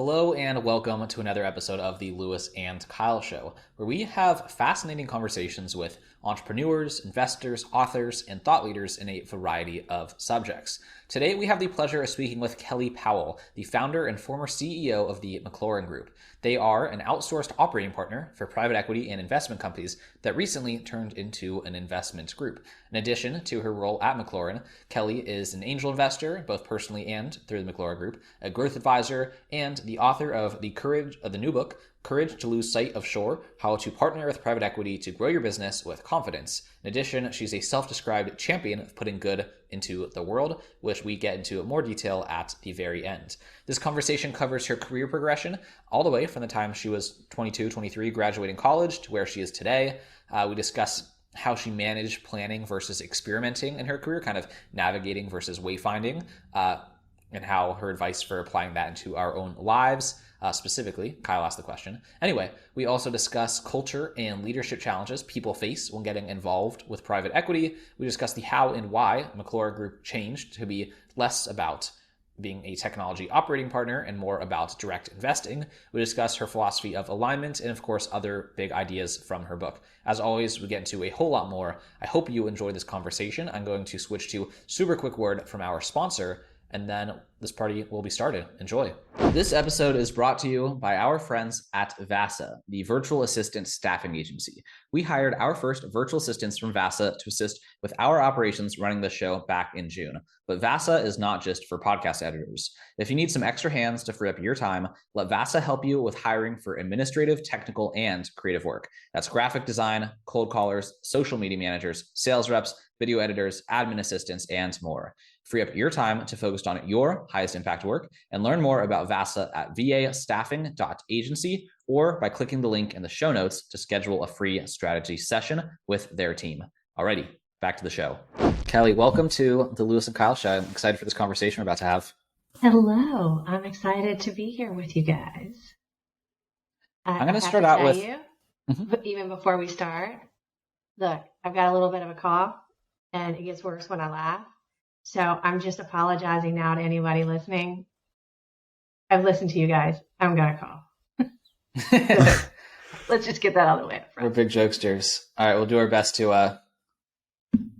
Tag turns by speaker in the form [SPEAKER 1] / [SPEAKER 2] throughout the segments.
[SPEAKER 1] Hello and welcome to another episode of the Lewis and Kyle Show, where we have fascinating conversations with entrepreneurs, investors, authors, and thought leaders in a variety of subjects. Today, we have the pleasure of speaking with Kelley Powell, the founder and former CEO of the MacLaurin Group. They are an outsourced operating partner for private equity and investment companies that recently turned into an investment group. In addition to her role at MacLaurin, Kelley is an angel investor, both personally and through the MacLaurin Group, a growth advisor, and the author of the new book, Courage to Lose Sight of Shore, How to Partner with Private Equity to Grow Your Business with Confidence. In addition, she's a self-described champion of putting good into the world, which we get into more detail at the very end. This conversation covers her career progression all the way from the time she was 22, 23, graduating college to where she is today. We discuss how she managed planning versus experimenting in her career, kind of navigating versus wayfinding, and how her advice for applying that into our own lives. Specifically, Kyle asked the question. Anyway, we also discuss culture and leadership challenges people face when getting involved with private equity. We discuss the how and why MacLaurin Group changed to be less about being a technology operating partner and more about direct investing. We discuss her philosophy of alignment and, of course, other big ideas from her book. As always, we get into a whole lot more. I hope you enjoy this conversation. I'm going to switch to super quick word from our sponsor, and then this party will be started. Enjoy. This episode is brought to you by our friends at Vasa, the virtual assistant staffing agency. We hired our first virtual assistants from Vasa to assist with our operations running the show back in June. But Vasa is not just for podcast editors. If you need some extra hands to free up your time, let Vasa help you with hiring for administrative, technical, and creative work. That's graphic design, cold callers, social media managers, sales reps, video editors, admin assistants, and more. Free up your time to focus on your highest impact work and learn more about Vasa at vastaffing.agency or by clicking the link in the show notes to schedule a free strategy session with their team. Alrighty, back to the show. Kelley, welcome to the Lewis and Kyle Show. I'm excited for this conversation we're about to have.
[SPEAKER 2] Hello, I'm excited to be here with you guys.
[SPEAKER 1] I'm going to start out with...
[SPEAKER 2] Even before we start, look, I've got a little bit of a cough and it gets worse when I laugh. So I'm just apologizing now to anybody listening. I've listened to you guys. I'm going to call. Let's just get that out of the way.
[SPEAKER 1] We're big jokesters. All right, we'll do our best to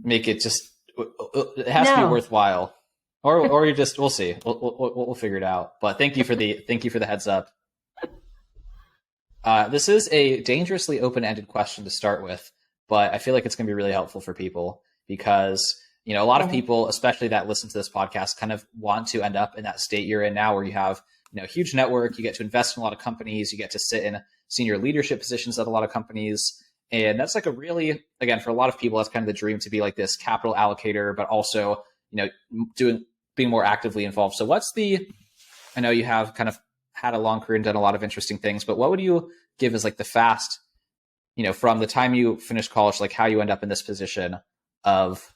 [SPEAKER 1] make it just, it has to be worthwhile. Or you just, we'll see. We'll figure it out. But thank you for the heads up. This is a dangerously open-ended question to start with, but I feel like it's going to be really helpful for people because a lot of people, especially that listen to this podcast, kind of want to end up in that state you're in now where you have, a huge network, you get to invest in a lot of companies, you get to sit in senior leadership positions at a lot of companies. And that's like a really, again, for a lot of people, that's kind of the dream to be like this capital allocator, but also, being more actively involved. So I know you have kind of had a long career and done a lot of interesting things, but what would you give as like the fast, from the time you finished college, like how you end up in this position of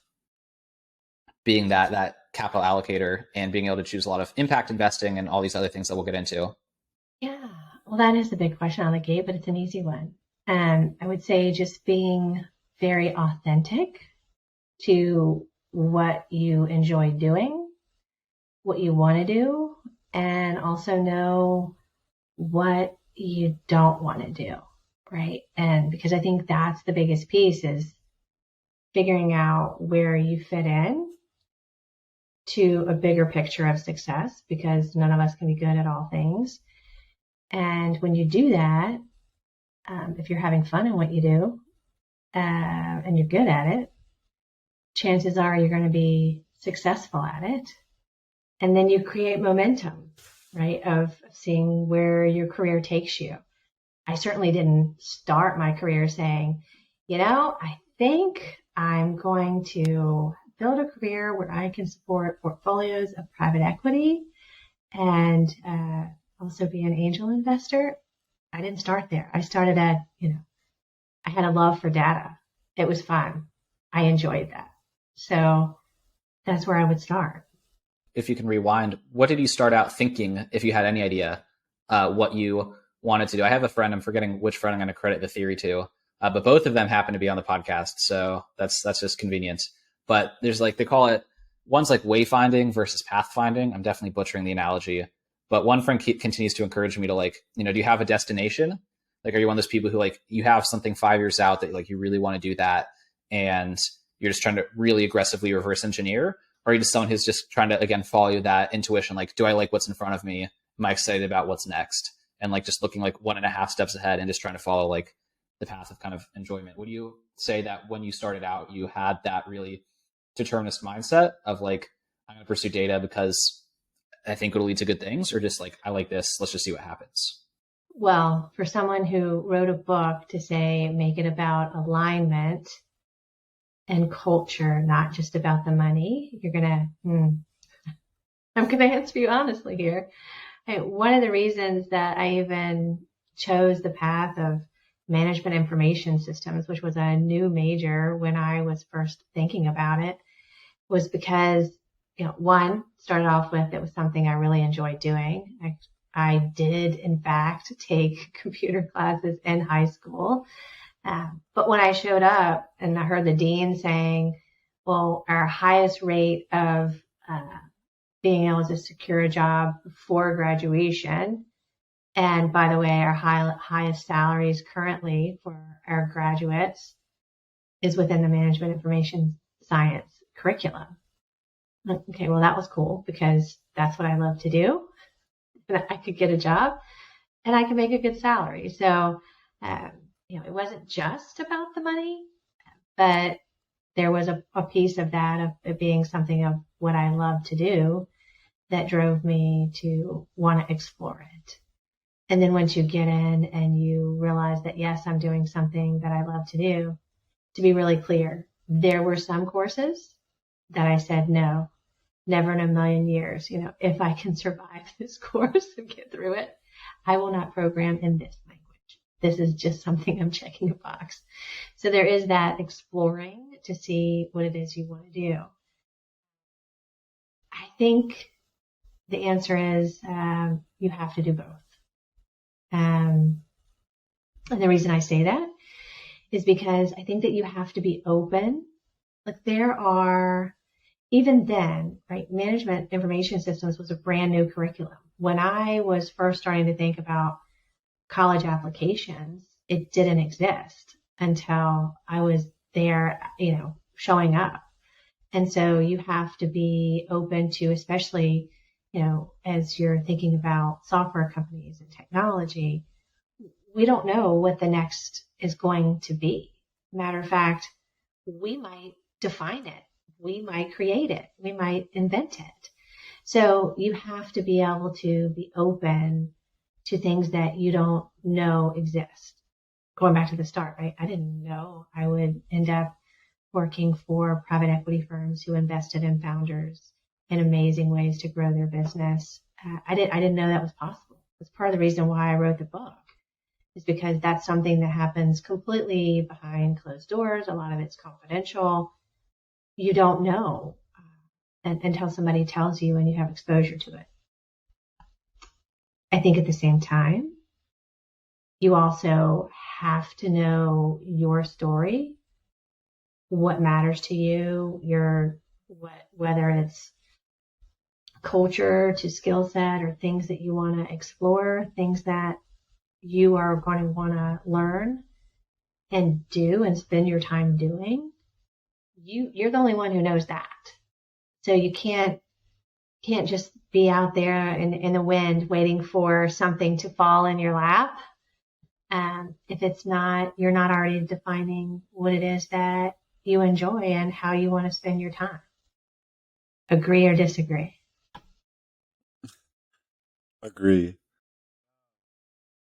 [SPEAKER 1] being that capital allocator and being able to choose a lot of impact investing and all these other things that we'll get into?
[SPEAKER 2] Yeah, well, that is the big question on the gate, but it's an easy one. And I would say just being very authentic to what you enjoy doing, what you want to do, and also know what you don't want to do, right? And because I think that's the biggest piece is figuring out where you fit in to a bigger picture of success, because none of us can be good at all things. And when you do that, if you're having fun in what you do, and you're good at it, chances are you're going to be successful at it. And then you create momentum, right, of seeing where your career takes you. I certainly didn't start my career saying, I think I'm going to build a career where I can support portfolios of private equity and also be an angel investor. I didn't start there. I started at, I had a love for data. It was fun. I enjoyed that. So that's where I would start.
[SPEAKER 1] If you can rewind, what did you start out thinking, if you had any idea, what you wanted to do? I have a friend, I'm forgetting which friend I'm going to credit the theory to, but both of them happen to be on the podcast. So that's just convenient. But there's like, they call it, one's like wayfinding versus pathfinding. I'm definitely butchering the analogy. But one friend continues to encourage me to like, do you have a destination? Like, are you one of those people who like you have something 5 years out that like you really want to do that, and you're just trying to really aggressively reverse engineer? Or are you just someone who's just trying to, again, follow that intuition? Like, do I like what's in front of me? Am I excited about what's next? And like just looking like 1.5 steps ahead and just trying to follow like the path of kind of enjoyment. Would you say that when you started out, you had that really determinist mindset of like, I'm going to pursue data because I think it'll lead to good things, or just like, I like this, let's just see what happens?
[SPEAKER 2] Well, for someone who wrote a book to say, make it about alignment and culture, not just about the money, I'm going to answer you honestly here. One of the reasons that I even chose the path of management information systems, which was a new major when I was first thinking about it, was because, one, started off with it was something I really enjoyed doing. I did, in fact, take computer classes in high school. But when I showed up and I heard the dean saying, well, our highest rate of being able to secure a job before graduation, and by the way, our highest salaries currently for our graduates is within the management information science curriculum. Okay, well, that was cool because that's what I love to do. And I could get a job and I could make a good salary. So, it wasn't just about the money, but there was a piece of that, of it being something of what I love to do, that drove me to want to explore it. And then once you get in and you realize that, yes, I'm doing something that I love to do, to be really clear, there were some courses that I said, no, never in a million years. If I can survive this course and get through it, I will not program in this language. This is just something I'm checking a box. So there is that exploring to see what it is you want to do. I think the answer is you have to do both. And the reason I say that is because I think that you have to be open. Like, there are, even then, right, management information systems was a brand new curriculum. When I was first starting to think about college applications, it didn't exist until I was there, showing up. And so you have to be open to, especially, as you're thinking about software companies and technology, we don't know what the next is going to be. Matter of fact, we might define it. We might create it. We might invent it. So you have to be able to be open to things that you don't know exist. Going back to the start, right? I didn't know I would end up working for private equity firms who invested in founders in amazing ways to grow their business. I didn't know that was possible. It's part of the reason why I wrote the book, is because that's something that happens completely behind closed doors. A lot of it's confidential. You don't know until somebody tells you and you have exposure to it. I think at the same time, you also have to know your story, what matters to you, whether it's culture to skill set or things that you want to explore, things that you are going to want to learn and do and spend your time doing. You're the only one who knows that. So you can't just be out there in the wind waiting for something to fall in your lap. If you're not already defining what it is that you enjoy and how you want to spend your time. Agree or disagree?
[SPEAKER 3] Agree.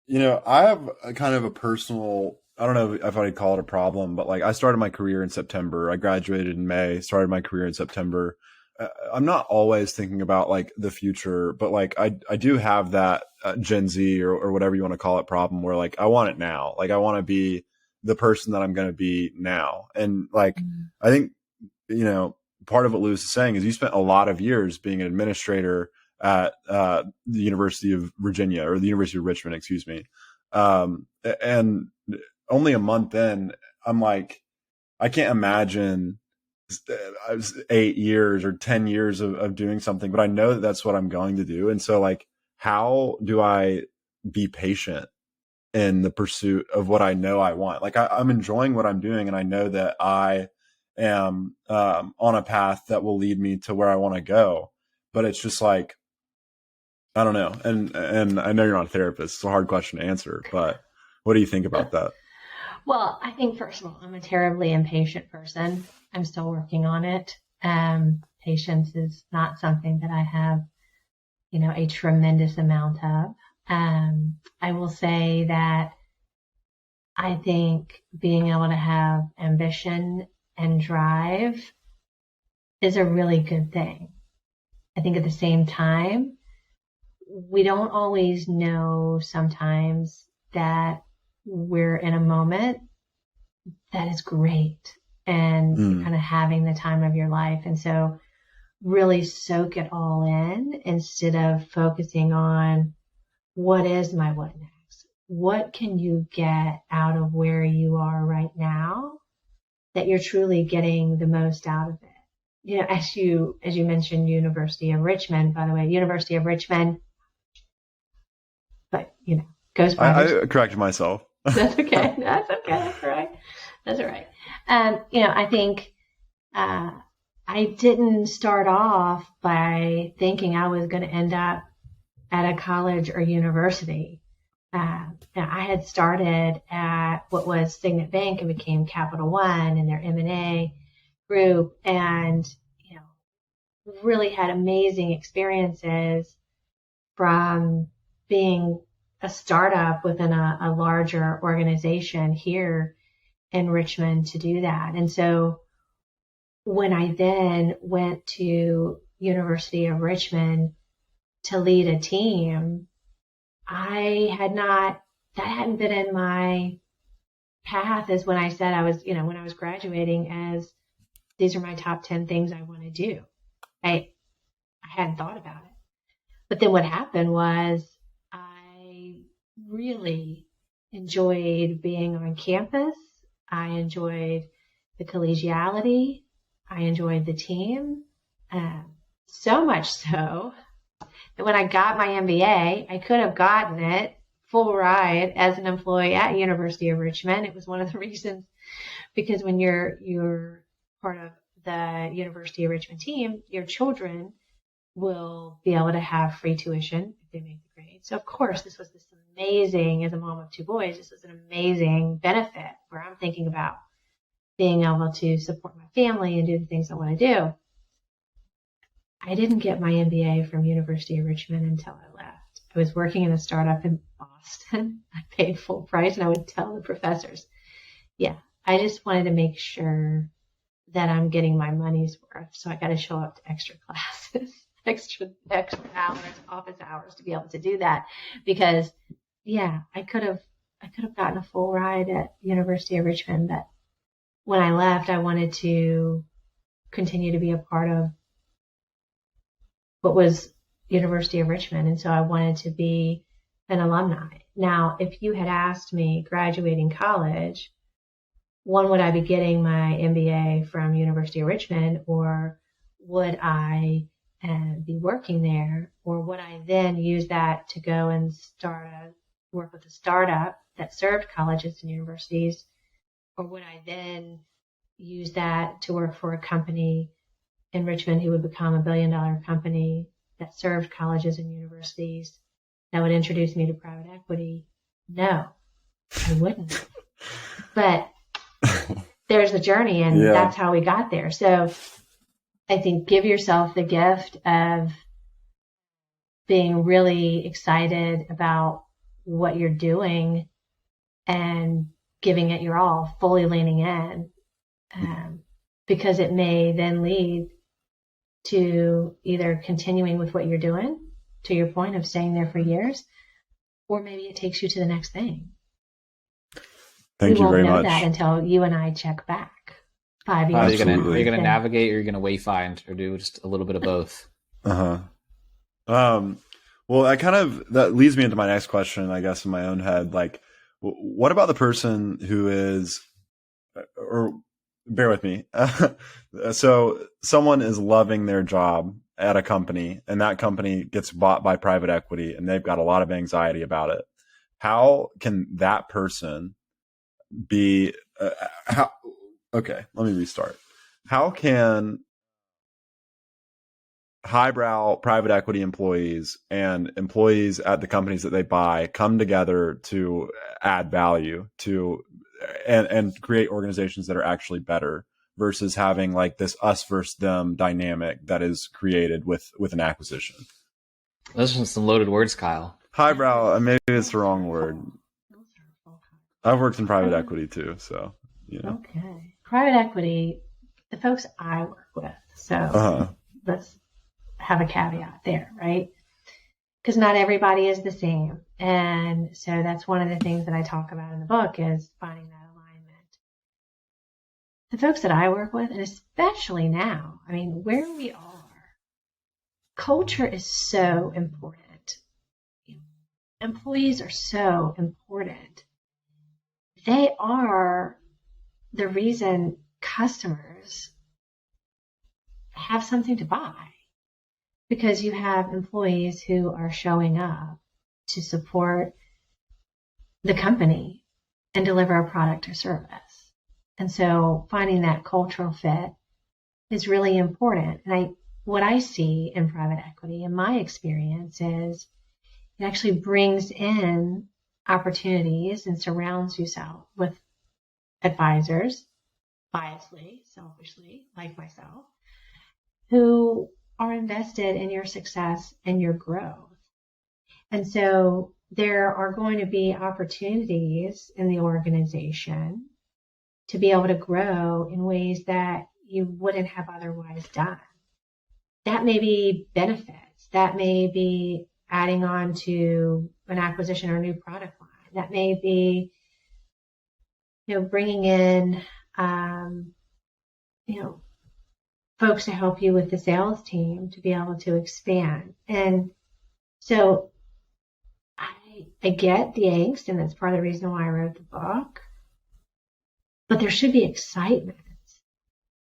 [SPEAKER 3] I have a kind of a personal, I don't know if I'd call it a problem, but like, I started my career in September. I graduated in May, started my career in September. I'm not always thinking about like the future, but like I do have that Gen Z or whatever you want to call it problem where like I want it now. Like, I want to be the person that I'm going to be now. And like, I think, part of what Lewis is saying is you spent a lot of years being an administrator at the University of Virginia, or the University of Richmond, excuse me. And only a month in, I'm like, I can't imagine 8 years or 10 years of doing something, but I know that that's what I'm going to do. And so like, how do I be patient in the pursuit of what I know I want? Like I'm enjoying what I'm doing, and I know that I am on a path that will lead me to where I want to go. But it's just like, I don't know. And I know you're not a therapist. It's a hard question to answer, but what do you think about that?
[SPEAKER 2] Well, I think first of all, I'm a terribly impatient person. I'm still working on it. Patience is not something that I have, a tremendous amount of. I will say that I think being able to have ambition and drive is a really good thing. I think at the same time, we don't always know sometimes that we're in a moment that is great and you're kind of having the time of your life. And so really soak it all in instead of focusing on what is my what next? What can you get out of where you are right now that you're truly getting the most out of it? As you mentioned, University of Richmond, by the way, University of Richmond, but goes by.
[SPEAKER 3] I corrected myself.
[SPEAKER 2] That's okay. That's okay. That's all right. That's all right. I think I didn't start off by thinking I was going to end up at a college or university. I had started at what was Signet Bank and became Capital One and their M&A group, and really had amazing experiences from being a startup within a larger organization here in Richmond to do that. And so when I then went to University of Richmond to lead a team, that hadn't been in my path as when I said I was, when I was graduating, as these are my top 10 things I want to do. I hadn't thought about it. But then what happened was I really enjoyed being on campus. I enjoyed the collegiality. I enjoyed the team. So much so that when I got my MBA, I could have gotten it full ride as an employee at University of Richmond. It was one of the reasons, because when you're part of the University of Richmond team, your children will be able to have free tuition if they make the grade. So of course, this was this amazing, as a mom of two boys, this was an amazing benefit where I'm thinking about being able to support my family and do the things I want to do. I didn't get my MBA from University of Richmond until I left. I was working in a startup in Boston. I paid full price, and I would tell the professors, I just wanted to make sure that I'm getting my money's worth. So I got to show up to extra classes, extra hours, office hours to be able to do that. Because I could have gotten a full ride at University of Richmond, but when I left, I wanted to continue to be a part of what was University of Richmond. And so I wanted to be an alumni. Now, if you had asked me graduating college, one, would I be getting my MBA from University of Richmond, or would I be working there, or would I then use that to go and work with a startup that served colleges and universities, or would I then use that to work for a company in Richmond who would become a $1 billion company that served colleges and universities that would introduce me to private equity? No, I wouldn't. But there's the journey, and that's how we got there. So I think give yourself the gift of being really excited about what you're doing and giving it your all, fully leaning in, because it may then lead to either continuing with what you're doing, to your point of staying there for years, or maybe it takes you to the next thing.
[SPEAKER 3] Thank you very much.
[SPEAKER 2] We won't know that until you and I check back 5 years.
[SPEAKER 1] Are you going to navigate, or are you going to wayfind, or do just a little bit of both?
[SPEAKER 3] Well, that leads me into my next question, I guess, in my own head. Like, what about the person who is, or bear with me. So someone is loving their job at a company and that company gets bought by private equity and they've got a lot of anxiety about it, how can that person be, okay, let me restart. How can highbrow private equity employees and employees at the companies that they buy come together to add value to and create organizations that are actually better versus having like this us versus them dynamic that is created with an acquisition?
[SPEAKER 1] Those are some loaded words, Kyle.
[SPEAKER 3] Highbrow, maybe it's the wrong word. I've worked in private equity too, so you know.
[SPEAKER 2] Okay, private equity, the folks I work with. So let's have a caveat there, right? Because not everybody is the same, and so that's one of the things that I talk about in the book is finding that alignment. The folks that I work with, and especially now, I mean, where we are, culture is so important. Employees are so important. They are the reason customers have something to buy, because you have employees who are showing up to support the company and deliver a product or service. And so finding that cultural fit is really important. And what I see in private equity, in my experience, is it actually brings in opportunities and surrounds yourself with advisors, biasly, selfishly, like myself, who are invested in your success and your growth. And so there are going to be opportunities in the organization to be able to grow in ways that you wouldn't have otherwise done. That may be benefits. That may be adding on to an acquisition or new product line. That may be, bringing in, folks to help you with the sales team to be able to expand. And so I get the angst, and that's part of the reason why I wrote the book. But there should be excitement,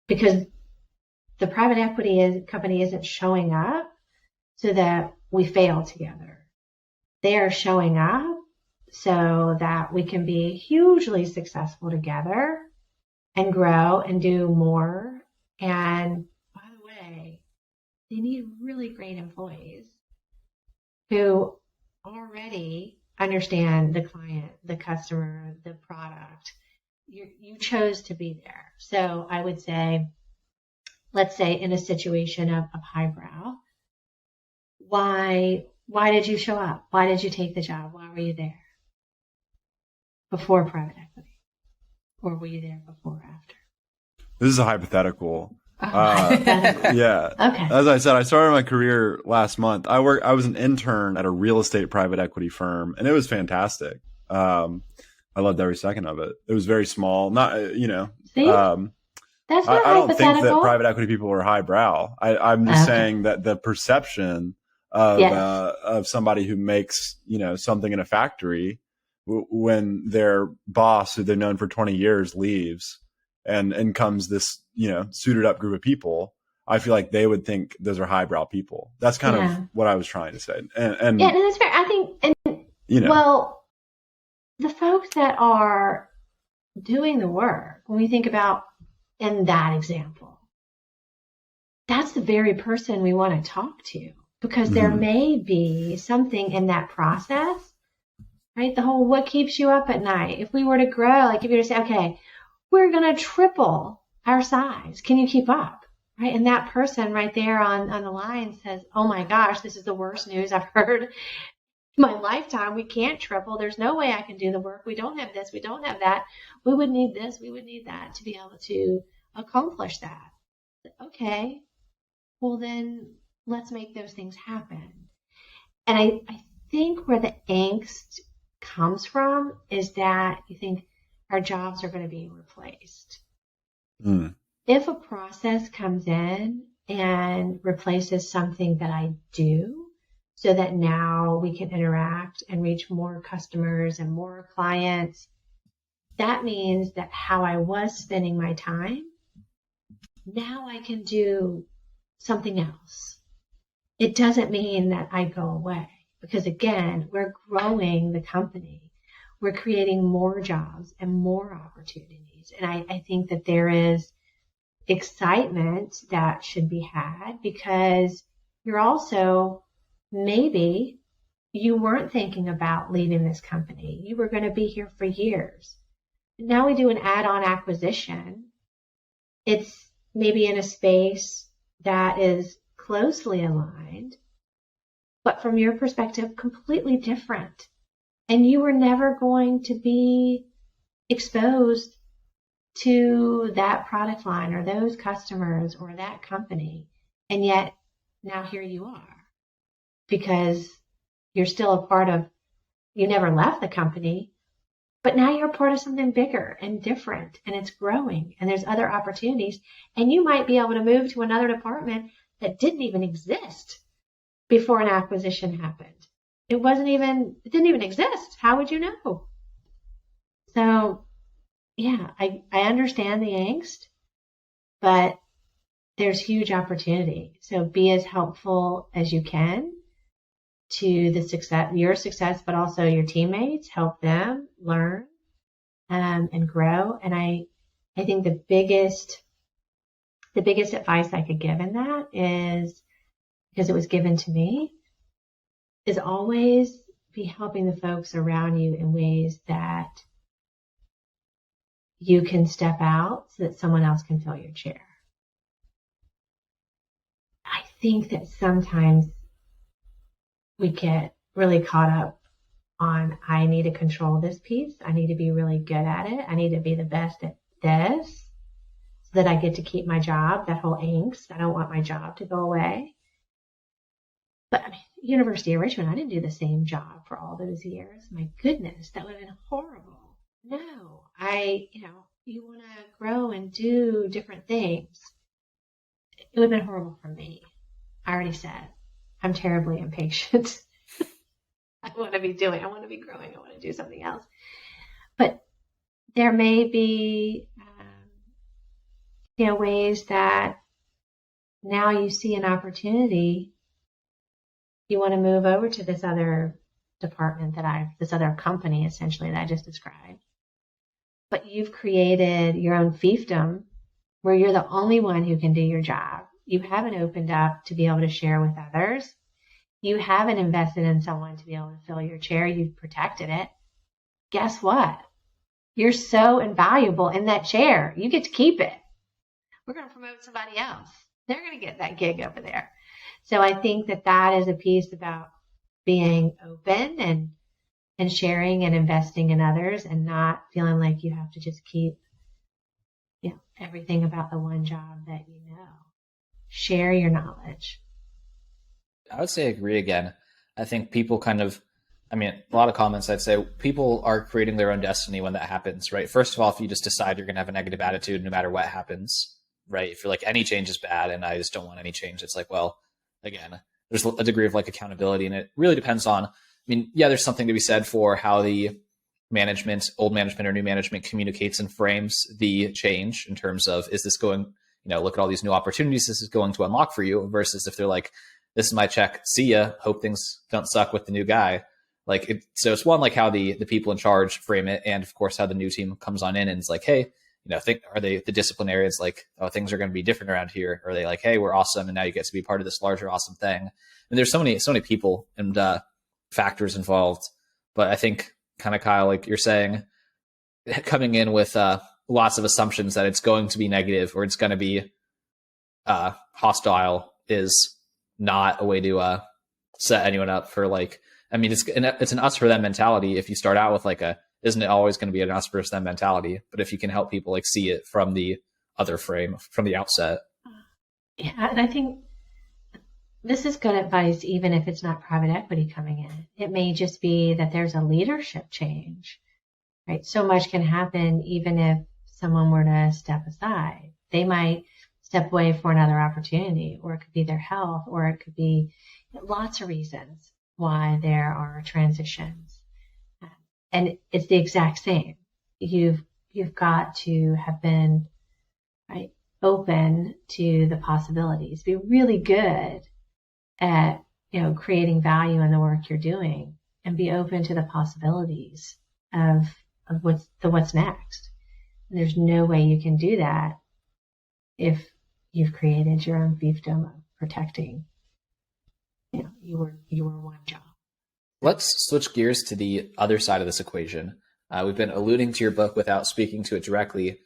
[SPEAKER 2] because the private equity company isn't showing up so that we fail together. They are showing up so that we can be hugely successful together and grow and do more. And by the way, they need really great employees who already understand the client, the customer, the product. You chose to be there. So I would say, let's say in a situation of highbrow, why did you show up? Why did you take the job? Why were you there before private equity? Or were you there before or after?
[SPEAKER 3] This is a hypothetical.
[SPEAKER 2] Hypothetical.
[SPEAKER 3] Yeah.
[SPEAKER 2] Okay.
[SPEAKER 3] As I said, I started my career last month. I was an intern at a real estate private equity firm, and it was fantastic. I loved every second of it. It was very small. Not,
[SPEAKER 2] See? That's not
[SPEAKER 3] I don't think that
[SPEAKER 2] hypothetical.
[SPEAKER 3] private equity people are highbrow. I'm just saying that the perception of somebody who makes, something in a factory when their boss, who they've known for 20 years, leaves and comes this, suited up group of people, I feel like they would think those are highbrow people. That's kind of what I was trying to say. And
[SPEAKER 2] yeah, that's fair. I think, well, the folks that are doing the work, when we think about in that example, that's the very person we want to talk to, because there may be something in that process, right? The whole, what keeps you up at night? If we were to grow, like if you were to say, okay, we're going to triple our size. Can you keep up? Right? And that person right there on the line says, oh my gosh, this is the worst news I've heard in my lifetime. We can't triple. There's no way I can do the work. We don't have this. We don't have that. We would need this. We would need that to be able to accomplish that. Okay, well then let's make those things happen. And I think where the angst comes from is that you think our jobs are going to be replaced. If a process comes in and replaces something that I do, so that now we can interact and reach more customers and more clients, that means that how I was spending my time, now I can do something else. it doesn't mean that I go away, because again, we're growing the company. We're creating more jobs and more opportunities. And I think that there is excitement that should be had, because you're also, maybe you weren't thinking about leaving this company. You were going to be here for years. Now we do an add-on acquisition. It's maybe in a space that is closely aligned, but from your perspective, completely different. And you were never going to be exposed to that product line or those customers or that company. And yet now here you are, because you're still a part of, you never left the company, but now you're a part of something bigger and different, and it's growing, and there's other opportunities, and you might be able to move to another department that didn't even exist before an acquisition happened. It didn't even exist. How would you know? So yeah, I understand the angst, but there's huge opportunity. So be as helpful as you can to the success, your success, but also your teammates. Help them learn and grow. And I think the biggest advice I could give in that is, because it was given to me, is always be helping the folks around you in ways that you can step out so that someone else can fill your chair. I think that sometimes we get really caught up on, I need to control this piece. I need to be really good at it. I need to be the best at this so that I get to keep my job, that whole angst. I don't want my job to go away. But I mean, University of Richmond, I didn't do the same job for all those years. My goodness, that would have been horrible. No, you want to grow and do different things. It would have been horrible for me. I already said, I'm terribly impatient. I want to be growing. I want to do something else. But there may be, ways that now you see an opportunity. You want to move over to this other department this other company essentially that I just described. But you've created your own fiefdom where you're the only one who can do your job. You haven't opened up to be able to share with others. You haven't invested in someone to be able to fill your chair. You've protected it. Guess what? You're so invaluable in that chair. You get to keep it. We're going to promote somebody else. They're going to get that gig over there. So I think that is a piece about being open and sharing and investing in others, and not feeling like you have to just keep everything about the one job that you know. Share your knowledge.
[SPEAKER 1] I would say agree again. I think people a lot of comments, I'd say people are creating their own destiny when that happens, right? First of all, if you just decide you're going to have a negative attitude no matter what happens, right? If you're like, any change is bad and I just don't want any change, it's like, well, again, there's a degree of accountability, and it really depends on, there's something to be said for how the old management or new management communicates and frames the change in terms of, is this going, look at all these new opportunities this is going to unlock for you, versus if they're like, this is my check, see ya, hope things don't suck with the new guy. So it's one, how the people in charge frame it, and of course how the new team comes on in and is like, hey, are they the disciplinarians things are going to be different around here? Or are they like, hey, we're awesome, and now you get to be part of this larger awesome thing? And there's so many people and factors involved. But I think kind of, Kyle, like you're saying, coming in with lots of assumptions that it's going to be negative or it's going to be hostile is not a way to set anyone up for it's an us for them mentality. If you start out with isn't it always going to be an us versus them mentality? But if you can help people see it from the other frame from the outset.
[SPEAKER 2] Yeah, and I think this is good advice, even if it's not private equity coming in. It may just be that there's a leadership change, right? So much can happen even if someone were to step aside. They might step away for another opportunity, or it could be their health, or it could be lots of reasons why there are transitions. And it's the exact same. You've got to have been open to the possibilities. Be really good at, creating value in the work you're doing, and be open to the possibilities of what's next. And there's no way you can do that if you've created your own fiefdom of protecting, your one job.
[SPEAKER 1] Let's switch gears to the other side of this equation. We've been alluding to your book without speaking to it directly.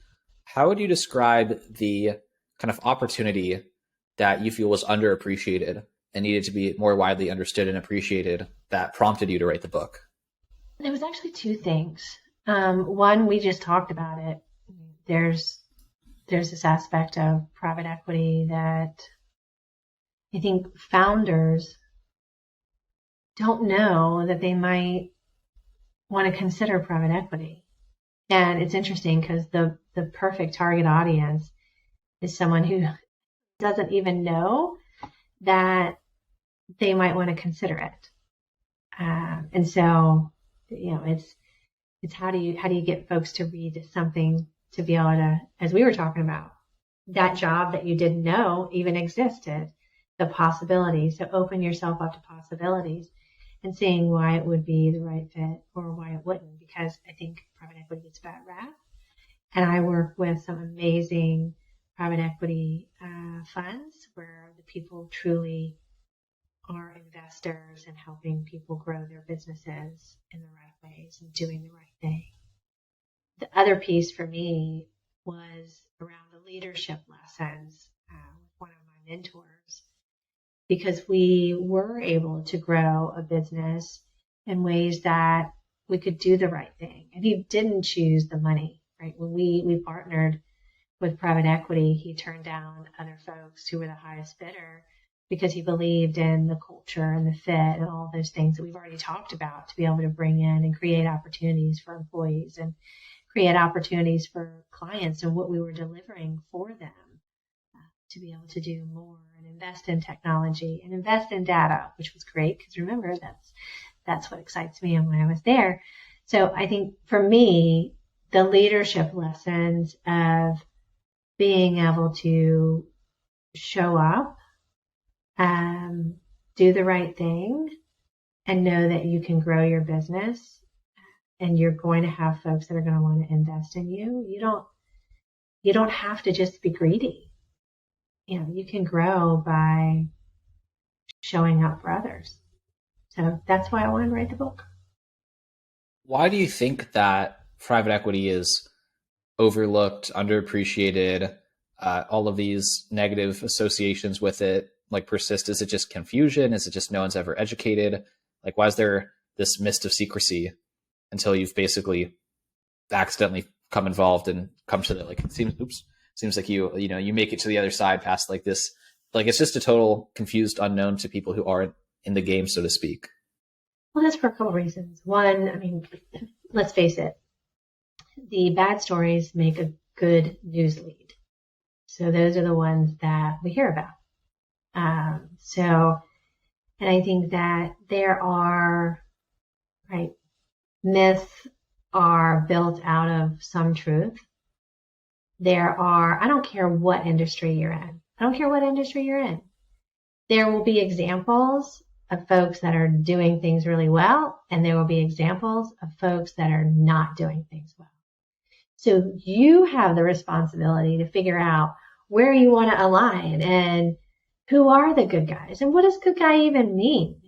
[SPEAKER 1] How would you describe the kind of opportunity that you feel was underappreciated and needed to be more widely understood and appreciated that prompted you to write the book?
[SPEAKER 2] There was actually two things. One, we just talked about it. There's this aspect of private equity that I think founders don't know that they might want to consider private equity. And it's interesting because the perfect target audience is someone who doesn't even know that they might want to consider it. And so, it's how do you get folks to read something to be able to, as we were talking about, that job that you didn't know even existed, the possibilities. So open yourself up to possibilities and seeing why it would be the right fit or why it wouldn't, because I think private equity gets a bad rap. And I work with some amazing private equity funds where the people truly are investors and helping people grow their businesses in the right ways and doing the right thing. The other piece for me was around the leadership lessons with one of my mentors, because we were able to grow a business in ways that we could do the right thing. And he didn't choose the money, right? When we partnered with private equity, he turned down other folks who were the highest bidder because he believed in the culture and the fit and all those things that we've already talked about to be able to bring in and create opportunities for employees and create opportunities for clients and what we were delivering for them to be able to do more and invest in technology and invest in data, which was great because remember, that's what excites me and when I was there. So I think for me, the leadership lessons of being able to show up, do the right thing, and know that you can grow your business and you're going to have folks that are going to want to invest in you. You don't have to just be greedy. You can grow by showing up for others. So that's why I wanted to write the book.
[SPEAKER 1] Why do you think that private equity is overlooked, underappreciated, all of these negative associations with it persist? Is it just confusion? Is it just no one's ever educated? Why is there this mist of secrecy until you've basically accidentally come involved and come to the it seems like you make it to the other side past this, it's just a total confused unknown to people who aren't in the game, so to speak.
[SPEAKER 2] Well, that's for a couple of reasons. One, let's face it, the bad stories make a good news lead. So those are the ones that we hear about. And I think that there are, myths are built out of some truth. I don't care what industry you're in. There will be examples of folks that are doing things really well, and there will be examples of folks that are not doing things well. So you have the responsibility to figure out where you want to align and who are the good guys and what does good guy even mean?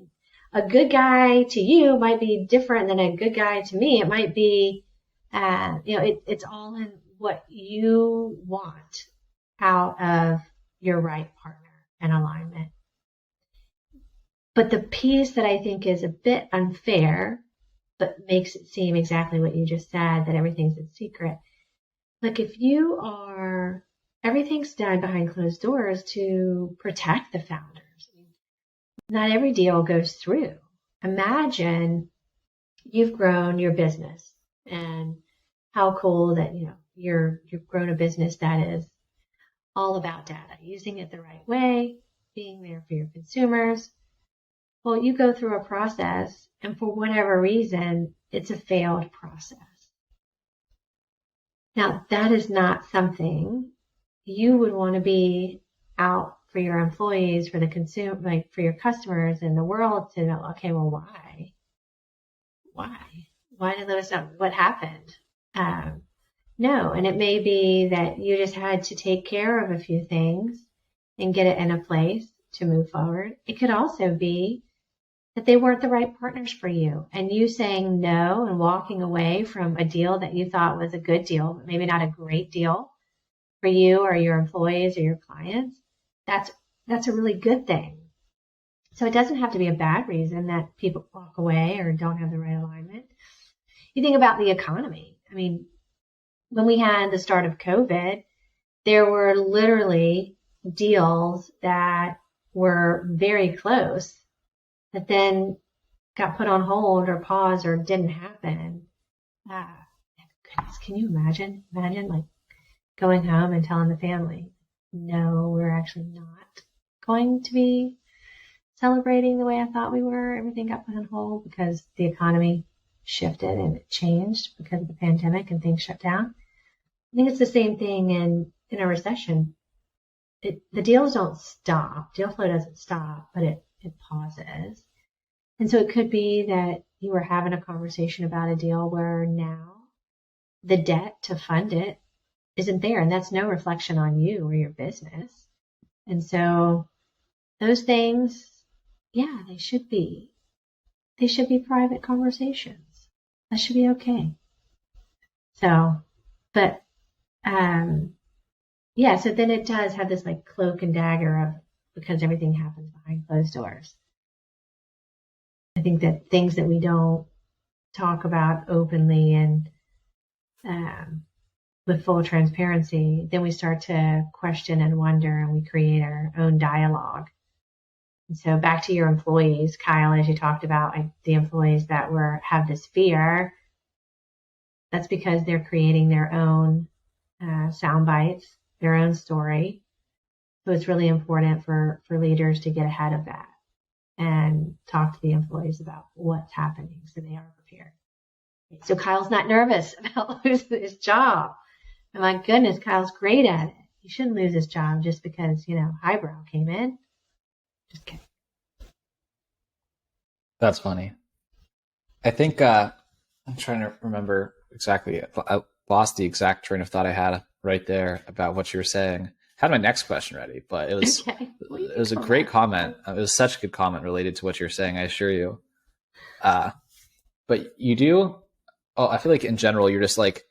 [SPEAKER 2] A good guy to you might be different than a good guy to me. It might be, it's all in what you want out of your right partner and alignment. But the piece that I think is a bit unfair, but makes it seem exactly what you just said, that everything's a secret. Everything's done behind closed doors to protect the founders. Not every deal goes through. Imagine you've grown your business and how cool that, you've grown a business that is all about data, using it the right way, being there for your consumers. Well, you go through a process and for whatever reason, it's a failed process. Now, that is not something you would want to be out for your employees, for the consumer, like for your customers and the world to know, okay, well, why? Why did let us know what happened? No, and it may be that you just had to take care of a few things and get it in a place to move forward. It could also be that they weren't the right partners for you, and you saying no and walking away from a deal that you thought was a good deal, but maybe not a great deal for you or your employees or your clients. That's a really good thing. So it doesn't have to be a bad reason that people walk away or don't have the right alignment. You think about the economy. I mean, when we had the start of COVID, there were literally deals that were very close that then got put on hold or paused or didn't happen. Goodness, can you imagine? Imagine like going home and telling the family, no, we're actually not going to be celebrating the way I thought we were. Everything got put on hold because the economy shifted and it changed because of the pandemic and things shut down. I think it's the same thing in a recession. The deals don't stop. Deal flow doesn't stop, but it pauses. And so it could be that you were having a conversation about a deal where now the debt to fund it isn't there. And that's no reflection on you or your business. And so those things, yeah, they should be private conversations. That should be okay. So, but, yeah, so then it does have this like cloak and dagger of, because everything happens behind closed doors. I think that things that we don't talk about openly and with full transparency, then we start to question and wonder, and we create our own dialogue. And so back to your employees, Kyle, as you talked about, like the employees that have this fear, that's because they're creating their own sound bites, their own story. So it's really important for leaders to get ahead of that and talk to the employees about what's happening so they are prepared. So Kyle's not nervous about losing his job. And my goodness, Kyle's great at it. He shouldn't lose his job just because, highbrow came in. Just kidding.
[SPEAKER 1] That's funny. I think I'm trying to remember exactly. I lost the exact train of thought I had right there about what you were saying. Had my next question ready, but it was
[SPEAKER 2] okay.
[SPEAKER 1] It was a great comment. It was such a good comment related to what you're saying, I assure you. But you do. Oh, I feel like in general you're just like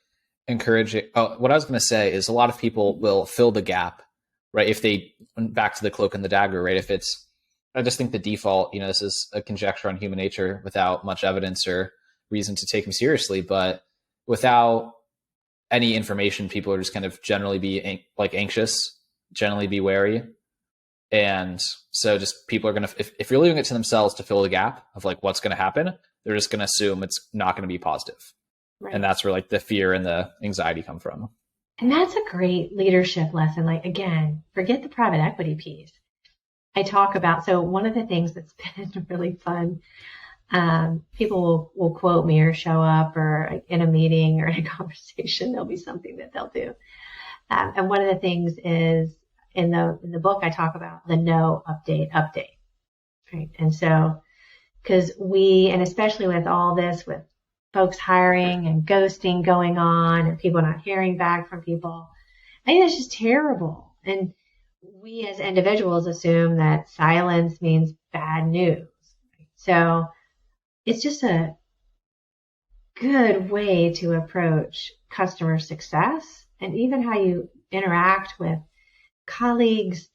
[SPEAKER 1] encouraging. Oh, what I was going to say is a lot of people will fill the gap, right? If they back to the cloak and the dagger, right? If it's, I just think the default, this is a conjecture on human nature without much evidence or reason to take them seriously, but without any information, people are just kind of generally be like anxious, generally be wary. And so just people are going to, if you're leaving it to themselves to fill the gap of like what's going to happen, they're just going to assume it's not going to be positive. Right. And that's where like the fear and the anxiety come from.
[SPEAKER 2] And that's a great leadership lesson. Like, again, forget the private equity piece. I talk about, so one of the things that's been really fun, people will quote me or show up or in a meeting or in a conversation, there'll be something that they'll do. And one of the things is in the book, I talk about the no update, right? And so, because and especially with all this, with folks hiring and ghosting going on and people not hearing back from people, I think that's just terrible. And we as individuals assume that silence means bad news. So it's just a good way to approach customer success and even how you interact with colleagues,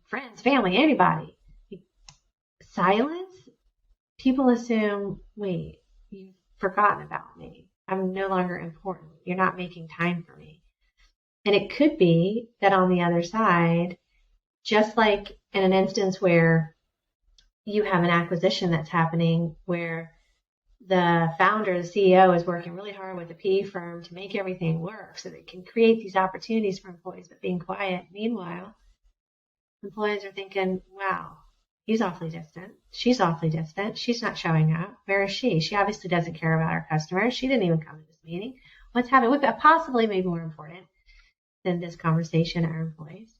[SPEAKER 2] friends, family, anybody. Silence, people assume, wait, you've forgotten about me. I'm no longer important. You're not making time for me. And it could be that on the other side, just like in an instance where you have an acquisition that's happening where the founder, the CEO is working really hard with the PE firm to make everything work so they can create these opportunities for employees, but being quiet. Meanwhile, employees are thinking, wow, he's awfully distant. She's awfully distant. She's not showing up. Where is she? She obviously doesn't care about our customers. She didn't even come to this meeting. What's happening? What possibly maybe more important than this conversation, our employees.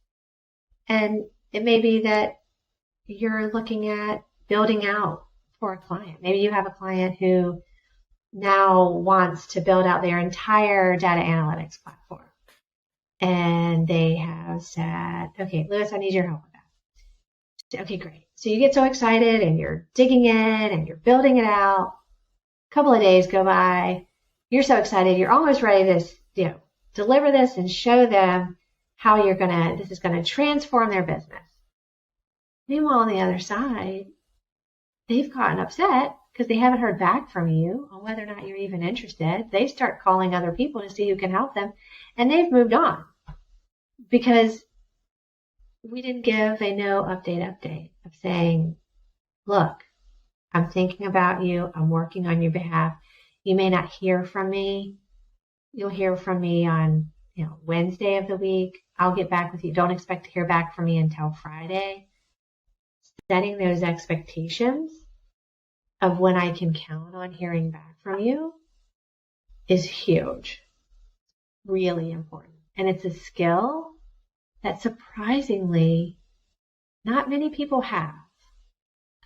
[SPEAKER 2] And It may be that you're looking at building out for a client. Maybe you have a client who now wants to build out their entire data analytics platform. And they have said, okay, Lewis, I need your help with that. Okay, great. So you get so excited and you're digging in and you're building it out. A couple of days go by. You're so excited. You're almost ready to, deliver this and show them how this is going to transform their business. Meanwhile, on the other side, they've gotten upset because they haven't heard back from you on whether or not you're even interested. They start calling other people to see who can help them, and they've moved on because we didn't give a no update of saying, look, I'm thinking about you. I'm working on your behalf. You may not hear from me. You'll hear from me on, Wednesday of the week. I'll get back with you. Don't expect to hear back from me until Friday. Setting those expectations of when I can count on hearing back from you is huge. Really important. And it's a skill that surprisingly not many people have.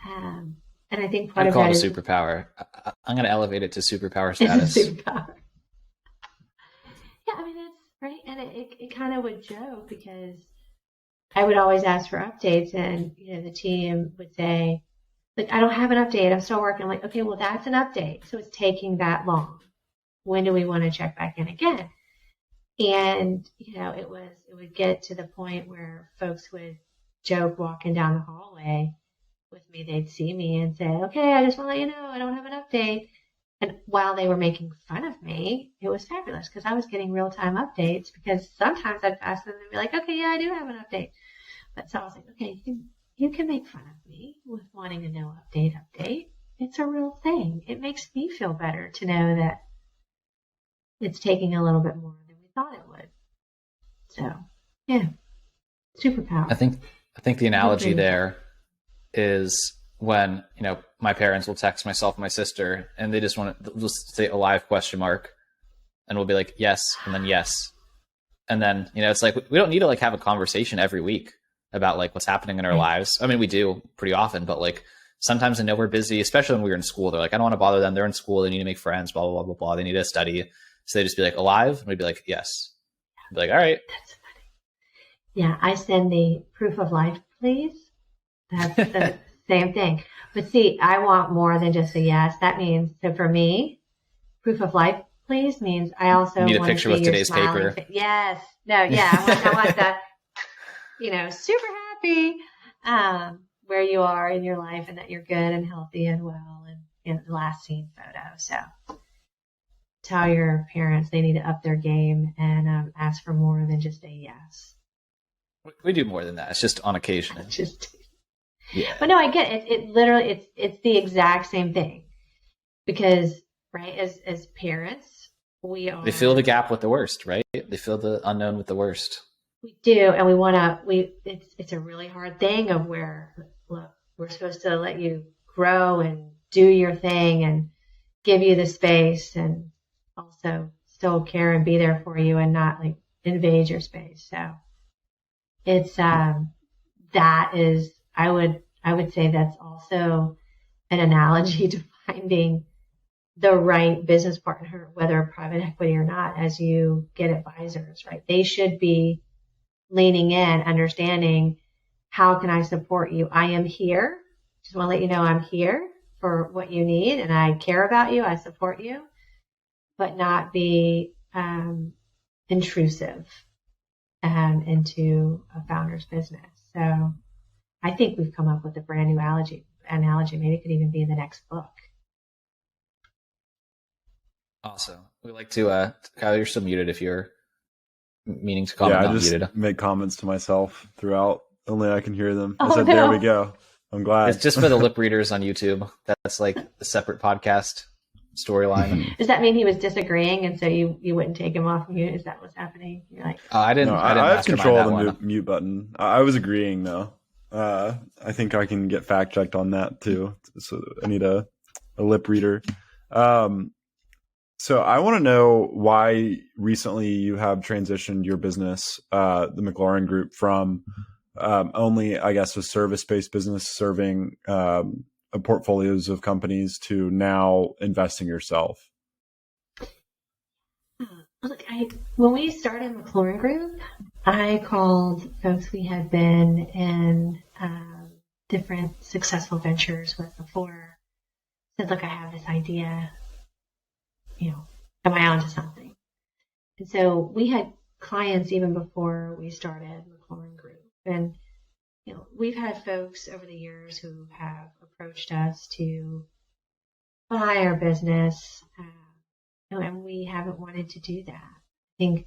[SPEAKER 2] And I think part
[SPEAKER 1] I'd
[SPEAKER 2] of
[SPEAKER 1] call
[SPEAKER 2] that
[SPEAKER 1] it a
[SPEAKER 2] is
[SPEAKER 1] superpower. I'm going to elevate it to superpower status.
[SPEAKER 2] it's a superpower. Yeah, I mean, it's right. And it kind of would joke because I would always ask for updates and, the team would say, like, I don't have an update. I'm still working. I'm like, okay, well, that's an update. So it's taking that long. When do we want to check back in again? And, it would get to the point where folks would joke walking down the hallway with me. They'd see me and say, okay, I just want to let you know I don't have an update. And while they were making fun of me, it was fabulous because I was getting real-time updates because sometimes I'd pass them and be like, okay, yeah, I do have an update. But so I was like, okay, you can make fun of me with wanting to know update. It's a real thing. It makes me feel better to know that it's taking a little bit more than we thought it would. So, yeah, superpower.
[SPEAKER 1] I think the analogy there is when, my parents will text myself and my sister and they just want to just say alive ? And we'll be like, yes. And then yes. And then, it's like, we don't need to have a conversation every week about what's happening in our lives. I mean, we do pretty often, but sometimes I know we're busy, especially when we were in school. They're like, I don't want to bother them. They're in school. They need to make friends, blah, blah, blah, blah, blah. They need to study. So they just be like, alive? And we'd be like, yes. I'd be like, all right.
[SPEAKER 2] That's funny. Yeah, I send the proof of life, please. That's the same thing. But see, I want more than just a yes. That means, so for me, proof of life, please means I also
[SPEAKER 1] need a
[SPEAKER 2] want
[SPEAKER 1] picture
[SPEAKER 2] to see
[SPEAKER 1] with today's paper.
[SPEAKER 2] Yes. No, yeah. I want that, super happy where you are in your life and that you're good and healthy and well and the last seen photo. So tell your parents they need to up their game and ask for more than just a yes.
[SPEAKER 1] We do more than that. It's just on occasion.
[SPEAKER 2] Yeah. But no, I get it. It literally, it's the exact same thing because, right, as parents,
[SPEAKER 1] they fill the gap with the worst, right? They fill the unknown with the worst.
[SPEAKER 2] We do. And it's a really hard thing of where, look, we're supposed to let you grow and do your thing and give you the space and also still care and be there for you and not invade your space. So it's, that is, I would say that's also an analogy to finding the right business partner, whether private equity or not, as you get advisors, right? They should be leaning in, understanding how can I support you? I am here. Just want to let you know I'm here for what you need and I care about you. I support you, but not be intrusive into a founder's business. So I think we've come up with a brand new analogy. Maybe it could even be in the next book.
[SPEAKER 3] Awesome.
[SPEAKER 1] We like to, Kyle, you're still muted if you're meaning to comment.
[SPEAKER 3] Yeah, I just make comments to myself throughout. Only I can hear them. I
[SPEAKER 2] said,
[SPEAKER 3] no. There we go. I'm glad.
[SPEAKER 1] It's just for the lip readers on YouTube. That's a separate podcast storyline.
[SPEAKER 2] Does that mean he was disagreeing and so you wouldn't take him off mute? Is that what's happening? You're like,
[SPEAKER 1] I didn't
[SPEAKER 3] have control of the
[SPEAKER 1] one.
[SPEAKER 3] mute button. I was agreeing though. I think I can get fact checked on that too. So I need a lip reader. So I want to know why recently you have transitioned your business, the MacLaurin Group, from only, I guess, a service-based business serving portfolios of companies to now investing yourself?
[SPEAKER 2] Look, when we started MacLaurin Group, I called folks we had been in different successful ventures with before. Said, look, I have this idea. Am I onto something? And so we had clients even before we started MacLaurin Group, and we've had folks over the years who have approached us to buy our business. And we haven't wanted to do that. I think,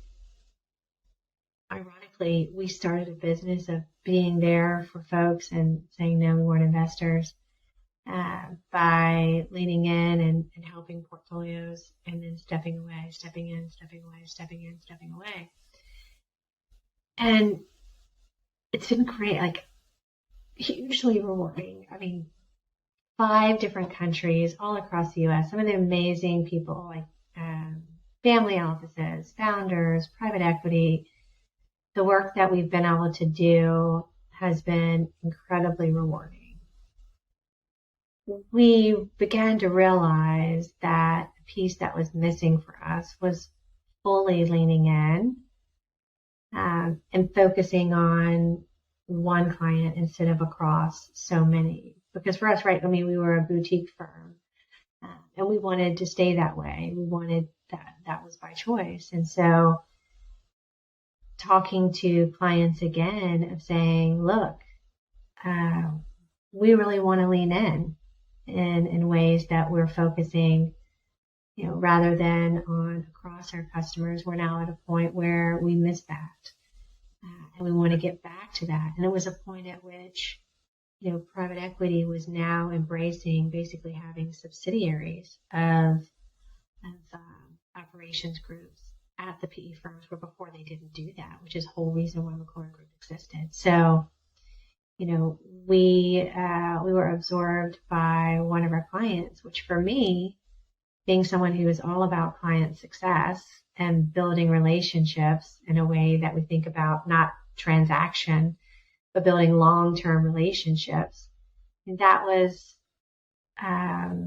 [SPEAKER 2] ironically, we started a business of being there for folks and saying, no, we weren't investors, by leaning in and helping portfolios and then stepping away, stepping in, stepping away, stepping in, stepping away. And it's been great, like hugely rewarding. I mean, 5 different countries all across the U.S., some of the amazing people like family offices, founders, private equity. The work that we've been able to do has been incredibly rewarding. We began to realize that the piece that was missing for us was fully leaning in and focusing on one client instead of across so many. Because for us, right, we were a boutique firm. And we wanted to stay that way. We wanted that was by choice. And so talking to clients again of saying, look, we really want to lean in ways that we're focusing, rather than on across our customers. We're now at a point where we miss that. And we want to get back to that. And it was a point at which private equity was now embracing basically having subsidiaries of operations groups at the PE firms, where before they didn't do that, which is the whole reason why MacLaurin Group existed. So, we were absorbed by one of our clients, which for me, being someone who is all about client success and building relationships in a way that we think about not transaction, but building long-term relationships. And that was, I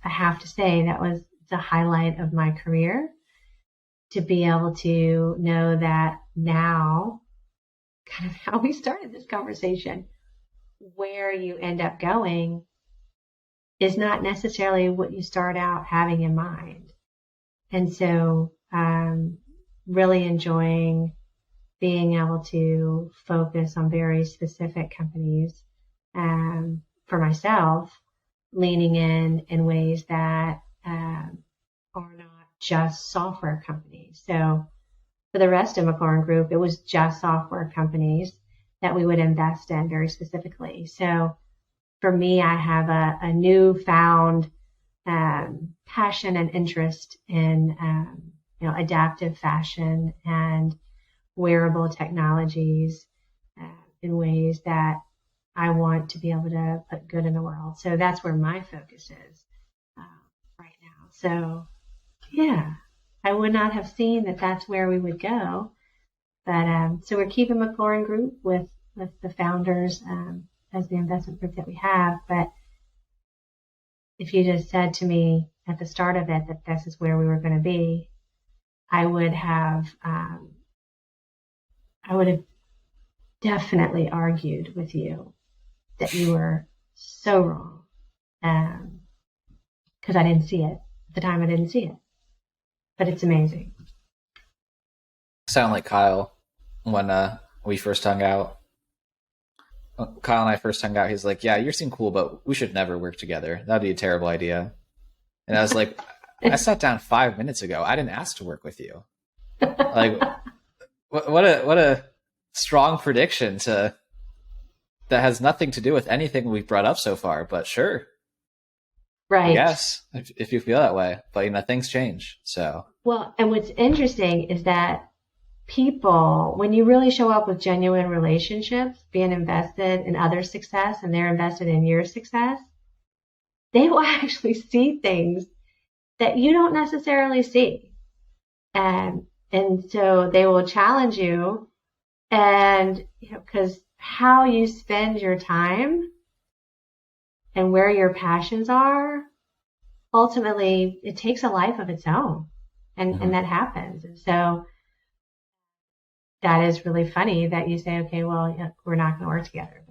[SPEAKER 2] have to say, that was the highlight of my career, to be able to know that now, kind of how we started this conversation, where you end up going is not necessarily what you start out having in mind. And so, really enjoying being able to focus on very specific companies, for myself, leaning in ways that are not just software companies. So for the rest of MacLaurin Group, it was just software companies that we would invest in very specifically. So for me, I have a newfound passion and interest in adaptive fashion and wearable technologies in ways that I want to be able to put good in the world. So that's where my focus is right now. So yeah, I would not have seen that that's where we would go. But so we're keeping MacLaurin Group with the founders as the investment group that we have. But if you just said to me at the start of it that this is where we were going to be, I would have definitely argued with you that you were so wrong, because I didn't see it at the time. I didn't see it, but it's amazing.
[SPEAKER 1] Sound like Kyle when we first hung out. Kyle and I first hung out. He's like, "Yeah, you seem cool, but we should never work together. That'd be a terrible idea." And I was like, "I sat down 5 minutes ago. I didn't ask to work with you." Like, what a strong prediction that has nothing to do with anything we've brought up so far. But sure,
[SPEAKER 2] right?
[SPEAKER 1] Yes, if you feel that way. But things change. So
[SPEAKER 2] well, and what's interesting is that people, when you really show up with genuine relationships, being invested in other success and they're invested in your success, they will actually see things that you don't necessarily see. And so they will challenge you, and because how you spend your time and where your passions are, ultimately it takes a life of its own. And that happens. And so that is really funny that you say, okay, well, we're not going to work together.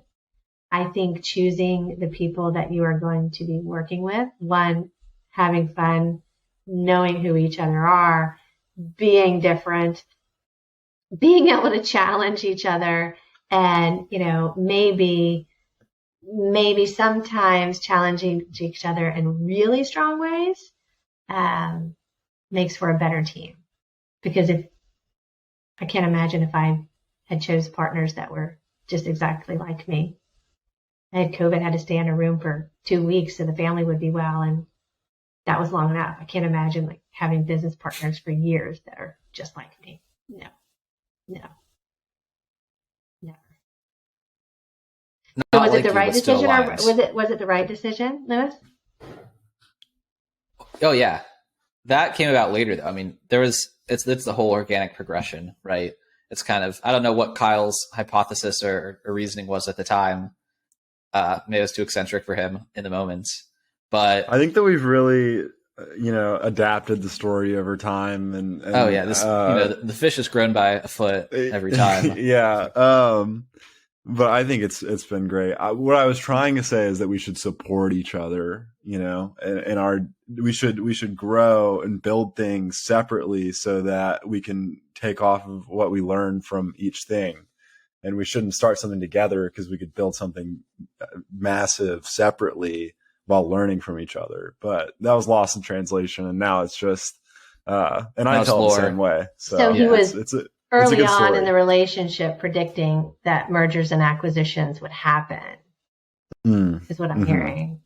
[SPEAKER 2] I think choosing the people that you are going to be working with, one, having fun, knowing who each other are, being different, being able to challenge each other, and, maybe sometimes challenging each other in really strong ways, makes for a better team. Because I can't imagine if I had chose partners that were just exactly like me. I had COVID, had to stay in a room for 2 weeks so the family would be well, and that was long enough. I can't imagine having business partners for years that are just like me. No, never. So was it the right decision, or was it the right decision, Lewis?
[SPEAKER 1] Oh yeah, that came about later though. I mean, it's the whole organic progression, right? It's kind of, I don't know what Kyle's hypothesis or reasoning was at the time. Maybe it was too eccentric for him in the moment, but
[SPEAKER 3] I think that we've really, adapted the story over time. And
[SPEAKER 1] oh yeah, the fish has grown by a foot every time.
[SPEAKER 3] Yeah. But I think it's been great. What I was trying to say is that we should support each other, and we should grow and build things separately so that we can take off of what we learn from each thing. And we shouldn't start something together because we could build something massive separately while learning from each other. But that was lost in translation, and now it's just, and I tell it the same way.
[SPEAKER 2] So he was early on
[SPEAKER 3] story
[SPEAKER 2] in the relationship predicting that mergers and acquisitions would happen, is what I'm hearing.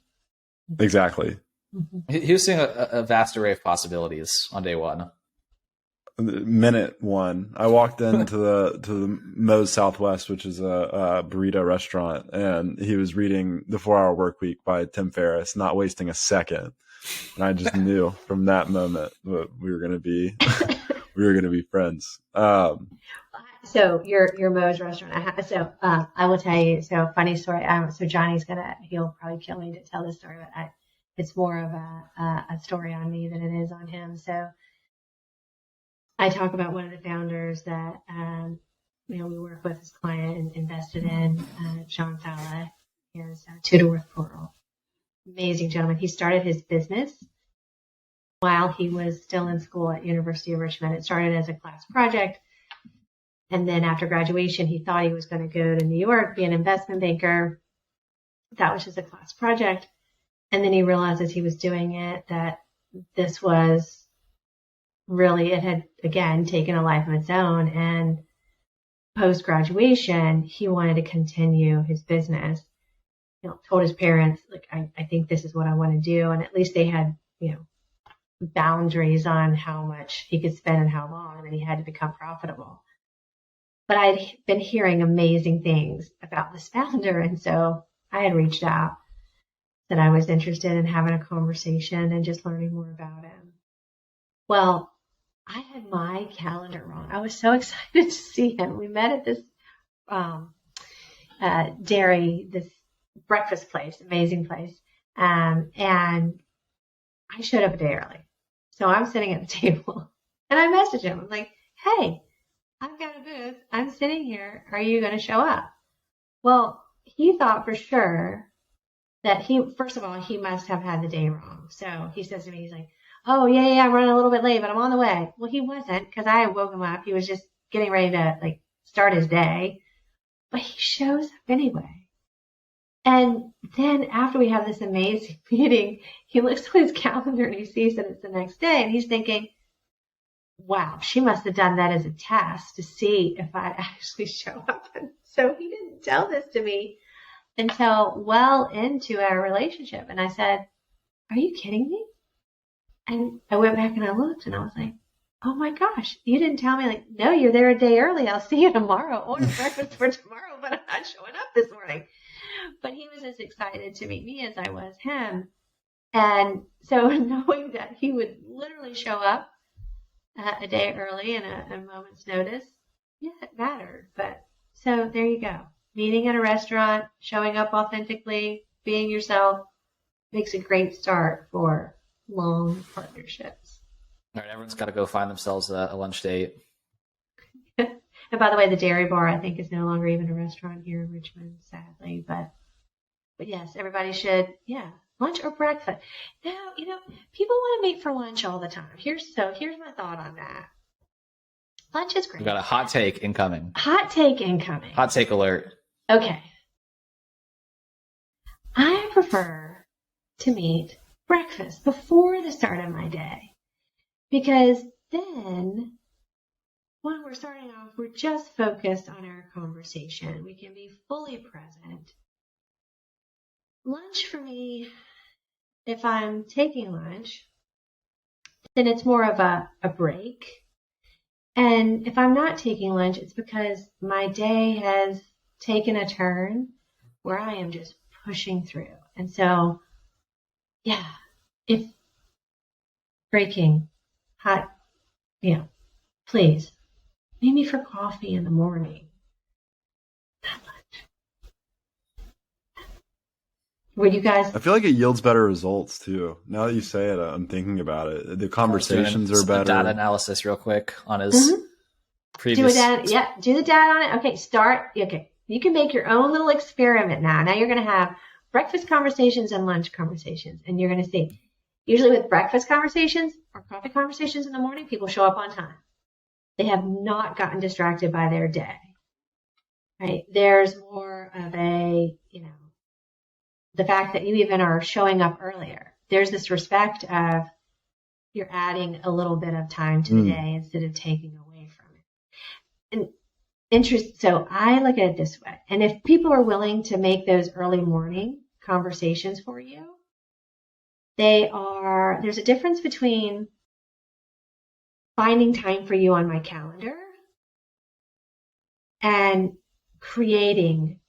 [SPEAKER 3] Exactly.
[SPEAKER 1] He was seeing a vast array of possibilities on day one.
[SPEAKER 3] Minute one, I walked into the Moe's Southwest, which is a burrito restaurant, and he was reading The 4-Hour Workweek by Tim Ferriss, not wasting a second. And I just knew from that moment that we were going to be friends.
[SPEAKER 2] So your Moe's restaurant. I will tell you. So funny story. So Johnny's he'll probably kill me to tell this story, but it's more of a story on me than it is on him. So I talk about one of the founders that we work with, his client and invested in, Sean Fowler, his Tudorworth Portal. Amazing gentleman. He started his business while he was still in school at University of Richmond. It started as a class project. And then after graduation, he thought he was going to go to New York, be an investment banker. That was just a class project. And then he realized as he was doing it that this was really, it had, again, taken a life of its own. And post-graduation, he wanted to continue his business. Told his parents, I think this is what I want to do. And at least they had, boundaries on how much he could spend and how long, and then he had to become profitable. But I'd been hearing amazing things about this founder, and so I had reached out that I was interested in having a conversation and just learning more about him. Well, I had my calendar wrong. I was so excited to see him. We met at this dairy, this breakfast place, amazing place, and I showed up a day early. So I'm sitting at the table, and I messaged him. I'm like, hey, I've got a booth. I'm sitting here. Are you going to show up? Well, he thought for sure that first of all, he must have had the day wrong. So he says to me, he's like, oh, yeah, I'm running a little bit late, but I'm on the way. Well, he wasn't, because I had woke him up. He was just getting ready to start his day. But he shows up anyway. And then after we have this amazing meeting, he looks at his calendar and he sees that it's the next day, and he's thinking, wow, she must have done that as a test to see if I'd actually show up. And so he didn't tell this to me until well into our relationship. And I said, are you kidding me? And I went back and I looked and I was like, oh my gosh, you didn't tell me. No, you're there a day early. I'll see you tomorrow. Order breakfast for tomorrow, but I'm not showing up this morning. But he was as excited to meet me as I was him. And so knowing that he would literally show up a day early and a moment's notice, yeah, it mattered. But so there you go. meeting at a restaurant, showing up authentically, being yourself makes a great start for long partnerships.
[SPEAKER 1] All right, everyone's got to go find themselves a lunch date.
[SPEAKER 2] And by the way, the Dairy Bar, I think, is no longer even a restaurant here in Richmond, sadly. But yes, everybody should, lunch or breakfast. Now, people want to meet for lunch all the time. Here's my thought on that. Lunch is great.
[SPEAKER 1] We've got a hot take incoming.
[SPEAKER 2] Hot take incoming.
[SPEAKER 1] Hot take alert.
[SPEAKER 2] Okay. I prefer to meet breakfast before the start of my day, because then when we're starting off, we're just focused on our conversation. We can be fully present. Lunch for me, if I'm taking lunch, then it's more of a break. And if I'm not taking lunch, it's because my day has taken a turn where I am just pushing through. And so, if breaking hot, please, meet me for coffee in the morning. Not lunch. Would you guys?
[SPEAKER 3] I feel like it yields better results too. Now that you say it, I'm thinking about it. The conversations are better.
[SPEAKER 1] Data analysis real quick on his previous.
[SPEAKER 2] Do the data on it. Okay, you can make your own little experiment now. Now you're going to have breakfast conversations and lunch conversations, and you're going to see. Usually with breakfast conversations or coffee conversations in the morning, people show up on time. They have not gotten distracted by their day, right? There's more of a, the fact that you even are showing up earlier. There's this respect of you're adding a little bit of time to the day instead of taking away from it. So I look at it this way. And if people are willing to make those early morning conversations for you, there's a difference between finding time for you on my calendar and creating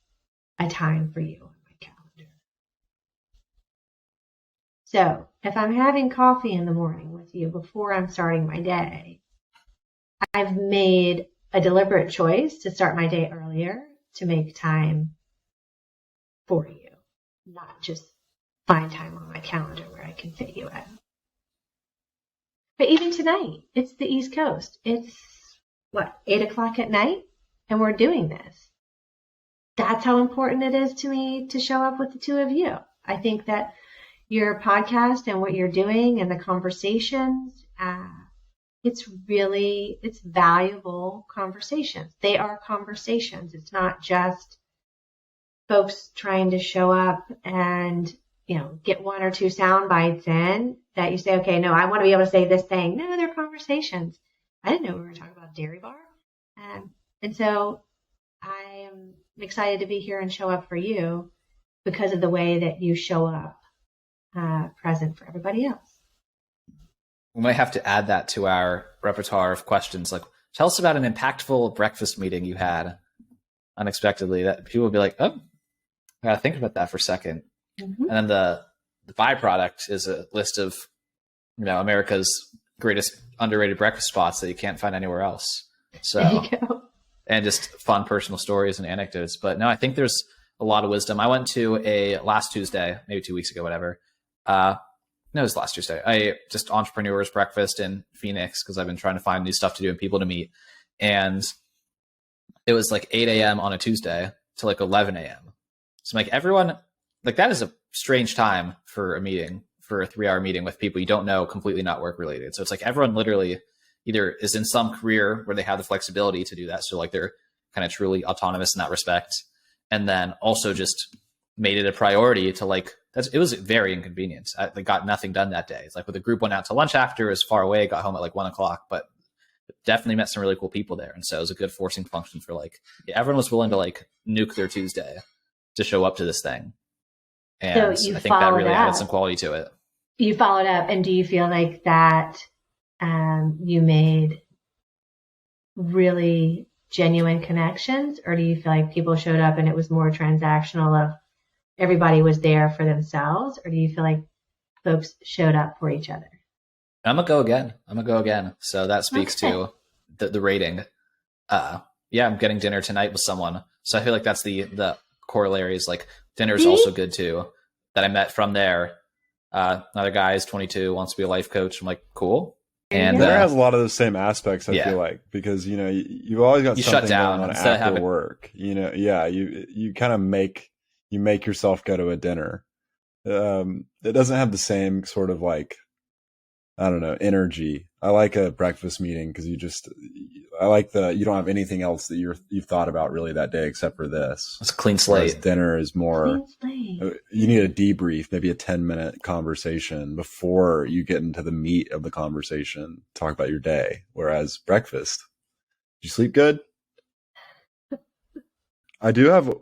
[SPEAKER 2] a time for you on my calendar. So if I'm having coffee in the morning with you before I'm starting my day, I've made a deliberate choice to start my day earlier to make time for you, not just find time on my calendar where I can fit you in. But even tonight, it's the East Coast. It's 8:00 at night, and we're doing this. That's how important it is to me to show up with the two of you. I think that your podcast and what you're doing and the conversations, it's valuable conversations. They are conversations. It's not just folks trying to show up and get one or two sound bites in that you say, okay, no, I want to be able to say this thing. No, they're conversations. I didn't know we were talking about Dairy Bar. And so I am excited to be here and show up for you because of the way that you show up present for everybody else.
[SPEAKER 1] We might have to add that to our repertoire of questions. Like, tell us about an impactful breakfast meeting you had unexpectedly that people would be like, oh, I got to think about that for a second. Mm-hmm. And then the byproduct is a list of, America's greatest underrated breakfast spots that you can't find anywhere else. So,
[SPEAKER 2] there you go.
[SPEAKER 1] And just fun personal stories and anecdotes. But no, I think there's a lot of wisdom. I went to last Tuesday, maybe 2 weeks ago, whatever. No, it was last Tuesday. Just entrepreneurs breakfast in Phoenix because I've been trying to find new stuff to do and people to meet. And it was 8 a.m. on a Tuesday to 11 a.m. So everyone, that is a strange time for a meeting, for a 3-hour meeting with people you don't know, completely not work related. So it's everyone literally either is in some career where they have the flexibility to do that. So they're kind of truly autonomous in that respect. And then also just made it a priority to it was very inconvenient. I got nothing done that day. It's with the group went out to lunch after, it was far away, got home at 1 o'clock, but definitely met some really cool people there. And so it was a good forcing function for everyone was willing to nuke their Tuesday to show up to this thing. And
[SPEAKER 2] so
[SPEAKER 1] I think that really added some quality to it.
[SPEAKER 2] You followed up, and do you feel that you made really genuine connections, or do you feel people showed up and it was more transactional of everybody was there for themselves, or do you feel folks showed up for each other?
[SPEAKER 1] I'm going to go again. So that speaks to the rating. I'm getting dinner tonight with someone So I feel like that's the corollary is like dinner is
[SPEAKER 2] See?
[SPEAKER 1] also good too. That I met from there. Another guy is 22, wants to be a life coach. I'm like, cool. And
[SPEAKER 3] Dinner has a lot of the same aspects, I feel like, because, you know, you've always got
[SPEAKER 1] you
[SPEAKER 3] something
[SPEAKER 1] shut down
[SPEAKER 3] going on
[SPEAKER 1] instead of
[SPEAKER 3] after
[SPEAKER 1] having
[SPEAKER 3] work. You know, yeah, you kind of make yourself go to a dinner. It doesn't have the same sort of like, I don't know, energy. I like a breakfast meeting because I like you don't have anything else that you've thought about really that day except for this.
[SPEAKER 1] It's a clean slate.
[SPEAKER 3] Whereas dinner is more, you need a debrief, maybe a 10-minute conversation before you get into the meat of the conversation, talk about your day. Whereas breakfast, did you sleep good? I do have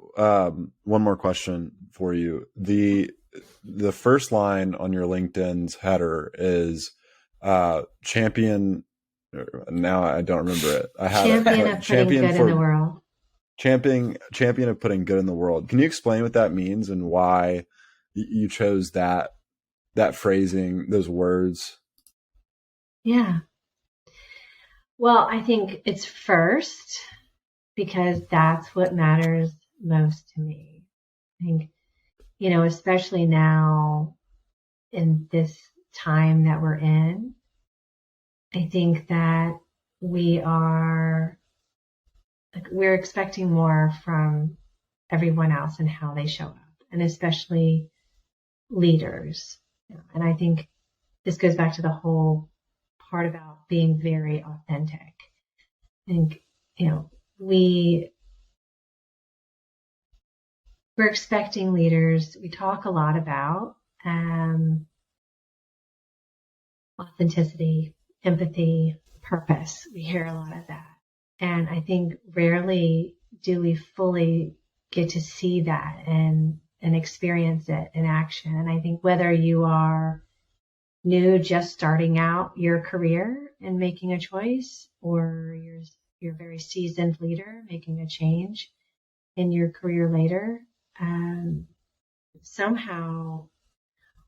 [SPEAKER 3] one more question for you. The first line on your LinkedIn's header is champion. Now I don't remember it. I had
[SPEAKER 2] champion of putting good in the world. Champion of putting good in the world. Can you explain what that means and why you chose that phrasing, those words? Yeah. Well, I think it's first because that's what matters most to me. I think, you know, especially now in this time that we're in, I think that we're expecting more from everyone else and how they show up, and especially leaders. And I think this goes back to the whole part about being very authentic. I think, you know, we're expecting leaders. We talk a lot about authenticity, empathy, purpose. We hear a lot of that. And I think rarely do we fully get to see that and experience it in action. And I think whether you are new, just starting out your career and making a choice, or you're a very seasoned leader making a change in your career later, somehow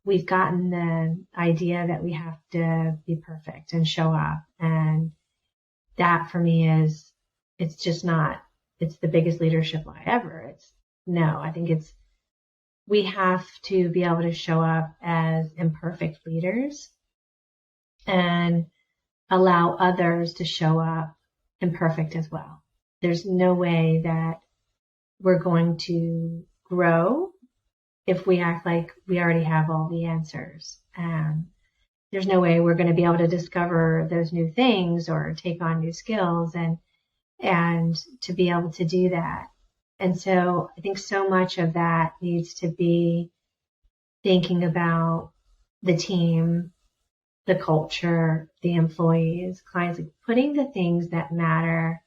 [SPEAKER 2] we've gotten the idea that we have to be perfect and show up. And that for me it's just not, it's the biggest leadership lie ever. I think we have to be able to show up as imperfect leaders and allow others to show up imperfect as well. There's no way that we're going to grow if we act like we already have all the answers. There's no way we're going to be able to discover those new things or take on new skills and to be able to do that. And so I think so much of that needs to be thinking about the team, the culture, the employees, clients, like putting the things that matter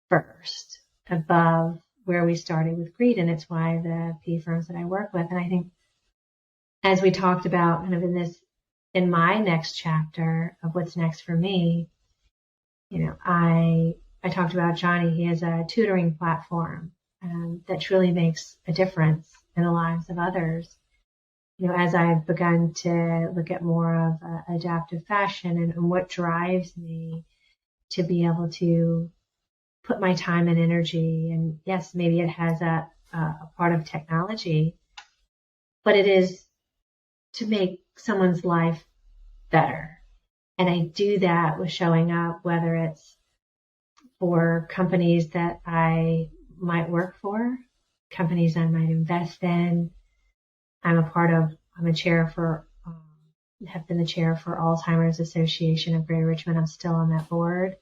[SPEAKER 2] first above where we started with greed. And it's why the P firms that I work with. And I think as we talked about kind of in my next chapter of what's next for me, you know, I talked about Johnny. He has a tutoring platform that truly makes a difference in the lives of others. You know, as I've begun to look at more of adaptive fashion and what drives me to be able to put my time and energy, and yes, maybe it has a part of technology, but it is to make someone's life better. And I do that with showing up, whether it's for companies that I might work for, companies I might invest in. I'm a chair for, have been the chair for Alzheimer's Association of Greater Richmond. I'm still on that board.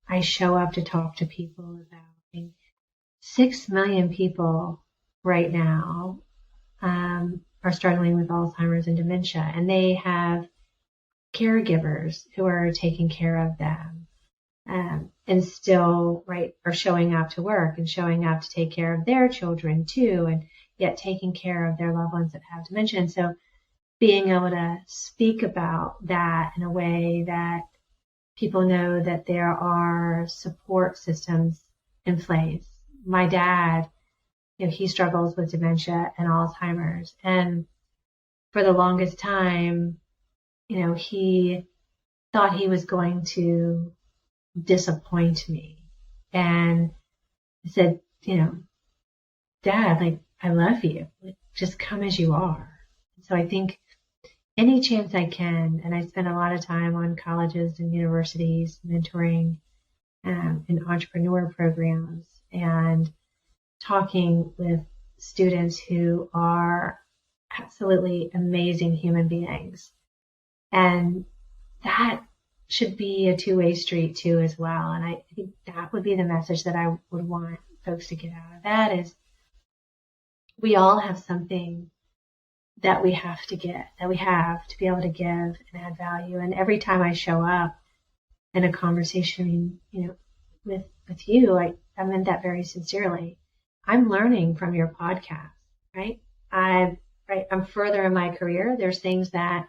[SPEAKER 2] I show up to talk to people about 6 million people right now are struggling with Alzheimer's and dementia, and they have caregivers who are taking care of them, and still are showing up to work and showing up to take care of their children too, and yet taking care of their loved ones that have dementia. And so being able to speak about that in a way that people know that there are support systems in place. My dad, you know, he struggles with dementia and Alzheimer's. And for the longest time, you know, he thought he was going to disappoint me. And I said, Dad, like, I love you. Like, just come as you are. So I think any chance I can, and I spend a lot of time on colleges and universities mentoring in entrepreneur programs and talking with students who are absolutely amazing human beings. And that should be a two-way street too as well. And I think that would be the message that I would want folks to get out of that is we all have something that we have to get, that we have to be able to give and add value. And every time I show up in a conversation, with you, I meant that very sincerely. I'm learning from your podcast, right? I'm further in my career. There's things that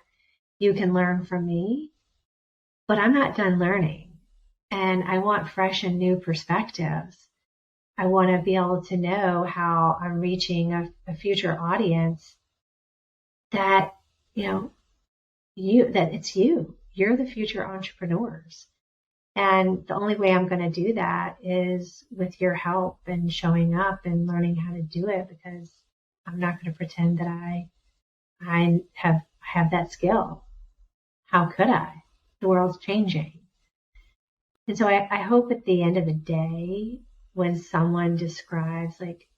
[SPEAKER 2] you can learn from me, but I'm not done learning. And I want fresh and new perspectives. I want to be able to know how I'm reaching a future audience that, that it's you. You're the future entrepreneurs. And the only way I'm going to do that is with your help and showing up and learning how to do it, because I'm not going to pretend that I have that skill. How could I? The world's changing. And so I hope at the end of the day, when someone describes like,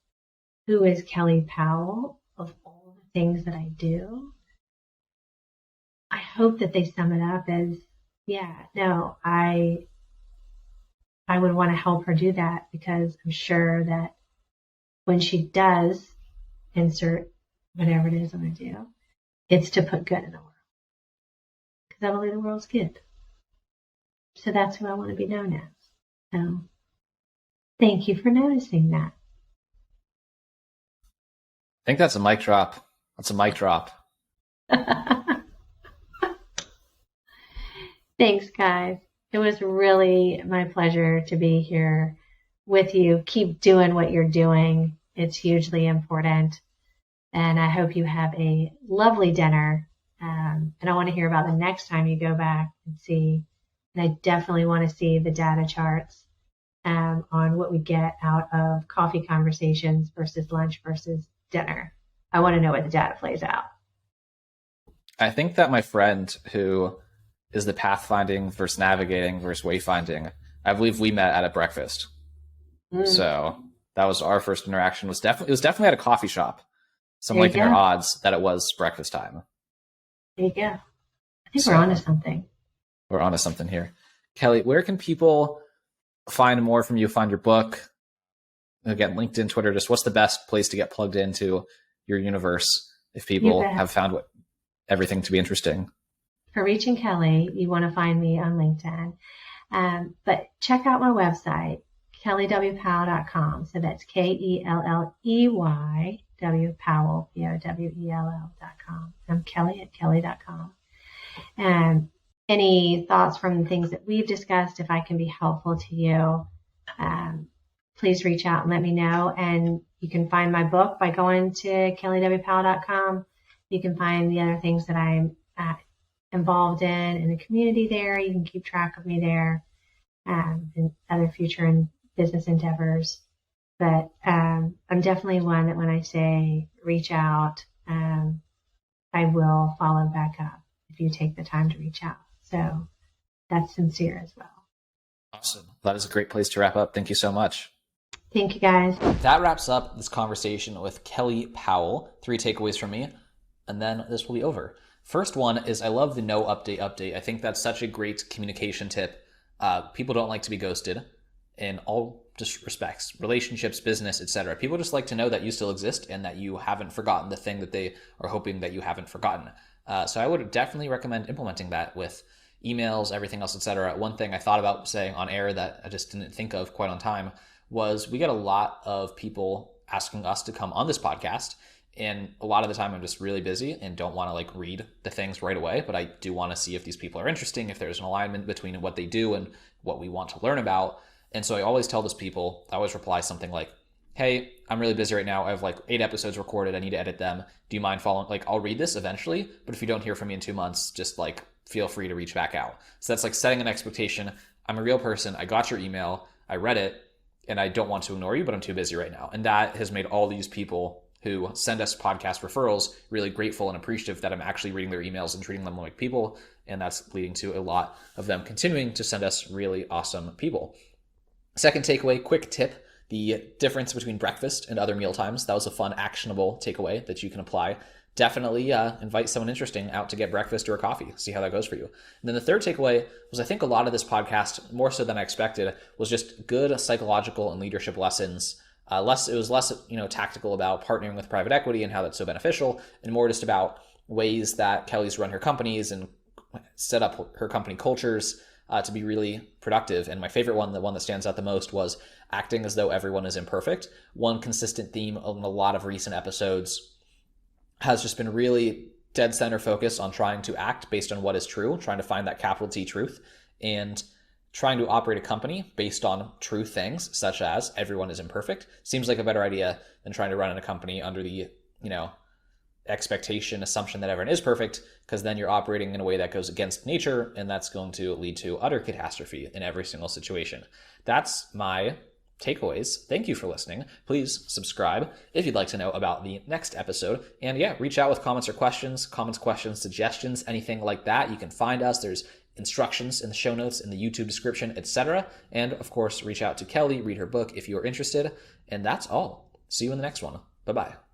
[SPEAKER 2] who is Kelley Powell of all the things that I do, I hope that they sum it up as, I would want to help her do that, because I'm sure that when she does insert whatever it is I'm going to do, it's to put good in the world. Because I believe the world's good. So that's who I want to be known as. So thank you for noticing that.
[SPEAKER 1] I think that's a mic drop. That's a mic drop.
[SPEAKER 2] Thanks, guys. It was really my pleasure to be here with you. Keep doing what you're doing. It's hugely important. And I hope you have a lovely dinner. And I want to hear about the next time you go back and see. And I definitely want to see the data charts on what we get out of coffee conversations versus lunch versus dinner. I want to know what the data plays out.
[SPEAKER 1] I think that my friend who is the pathfinding versus navigating versus wayfinding, I believe we met at a breakfast. So that was our first interaction. It was definitely at a coffee shop. So I'm liking our odds that it was breakfast time.
[SPEAKER 2] There you go. I think we're onto something.
[SPEAKER 1] We're onto something here. Kelley, where can people find more from you, find your book? Again, LinkedIn, Twitter, just what's the best place to get plugged into your universe if people have found everything to be interesting?
[SPEAKER 2] For reaching Kelley, you want to find me on LinkedIn. But check out my website, kelleywpowell.com. So that's Kelley W Powell, Powell.com. I'm Kelley at Kelley.com. And any thoughts from the things that we've discussed, if I can be helpful to you, please reach out and let me know. And you can find my book by going to KelleyWPowell.com. You can find the other things that I'm involved in the community there. You can keep track of me there, and other future and business endeavors. But I'm definitely one that when I say reach out, I will follow back up if you take the time to reach out. So that's sincere as well.
[SPEAKER 1] Awesome. That is a great place to wrap up. Thank you so much.
[SPEAKER 2] Thank you, guys.
[SPEAKER 1] That wraps up this conversation with Kelley Powell. 3 takeaways from me, and then this will be over. First one is I love the no update. I think that's such a great communication tip. People don't like to be ghosted in all just respects, relationships, business, etc. People just like to know that you still exist and that you haven't forgotten the thing that they are hoping that you haven't forgotten. So I would definitely recommend implementing that with emails, everything else, etc. One thing I thought about saying on air that I just didn't think of quite on time was we get a lot of people asking us to come on this podcast. And a lot of the time I'm just really busy and don't want to read the things right away, but I do want to see if these people are interesting, if there's an alignment between what they do and what we want to learn about. And so I always tell those people, I always reply something like, hey, I'm really busy right now. I have 8 episodes recorded. I need to edit them. Do you mind following? I'll read this eventually, but if you don't hear from me in 2 months, just feel free to reach back out. So that's setting an expectation. I'm a real person. I got your email. I read it. and I don't want to ignore you, but I'm too busy right now. And that has made all these people who send us podcast referrals really grateful and appreciative that I'm actually reading their emails and treating them like people. And that's leading to a lot of them continuing to send us really awesome people. Second takeaway, quick tip, the difference between breakfast and other meal times. That was a fun, actionable takeaway that you can apply. Definitely invite someone interesting out to get breakfast or a coffee. See how that goes for you. And then the third takeaway was, I think a lot of this podcast, more so than I expected, was just good psychological and leadership lessons. It was less tactical about partnering with private equity and how that's so beneficial, and more just about ways that Kelley's run her companies and set up her company cultures to be really productive. And my favorite one, the one that stands out the most, was acting as though everyone is imperfect. One consistent theme in a lot of recent episodes has just been really dead center focus on trying to act based on what is true, trying to find that capital T truth, and trying to operate a company based on true things, such as everyone is imperfect, seems like a better idea than trying to run a company under the, assumption that everyone is perfect, because then you're operating in a way that goes against nature, and that's going to lead to utter catastrophe in every single situation. That's my takeaways. Thank you for listening. Please subscribe if you'd like to know about the next episode. And reach out with comments, questions, suggestions, anything like that. You can find us. There's instructions in the show notes, in the YouTube description, etc. And of course, reach out to Kelley, read her book if you're interested. And that's all. See you in the next one. Bye-bye.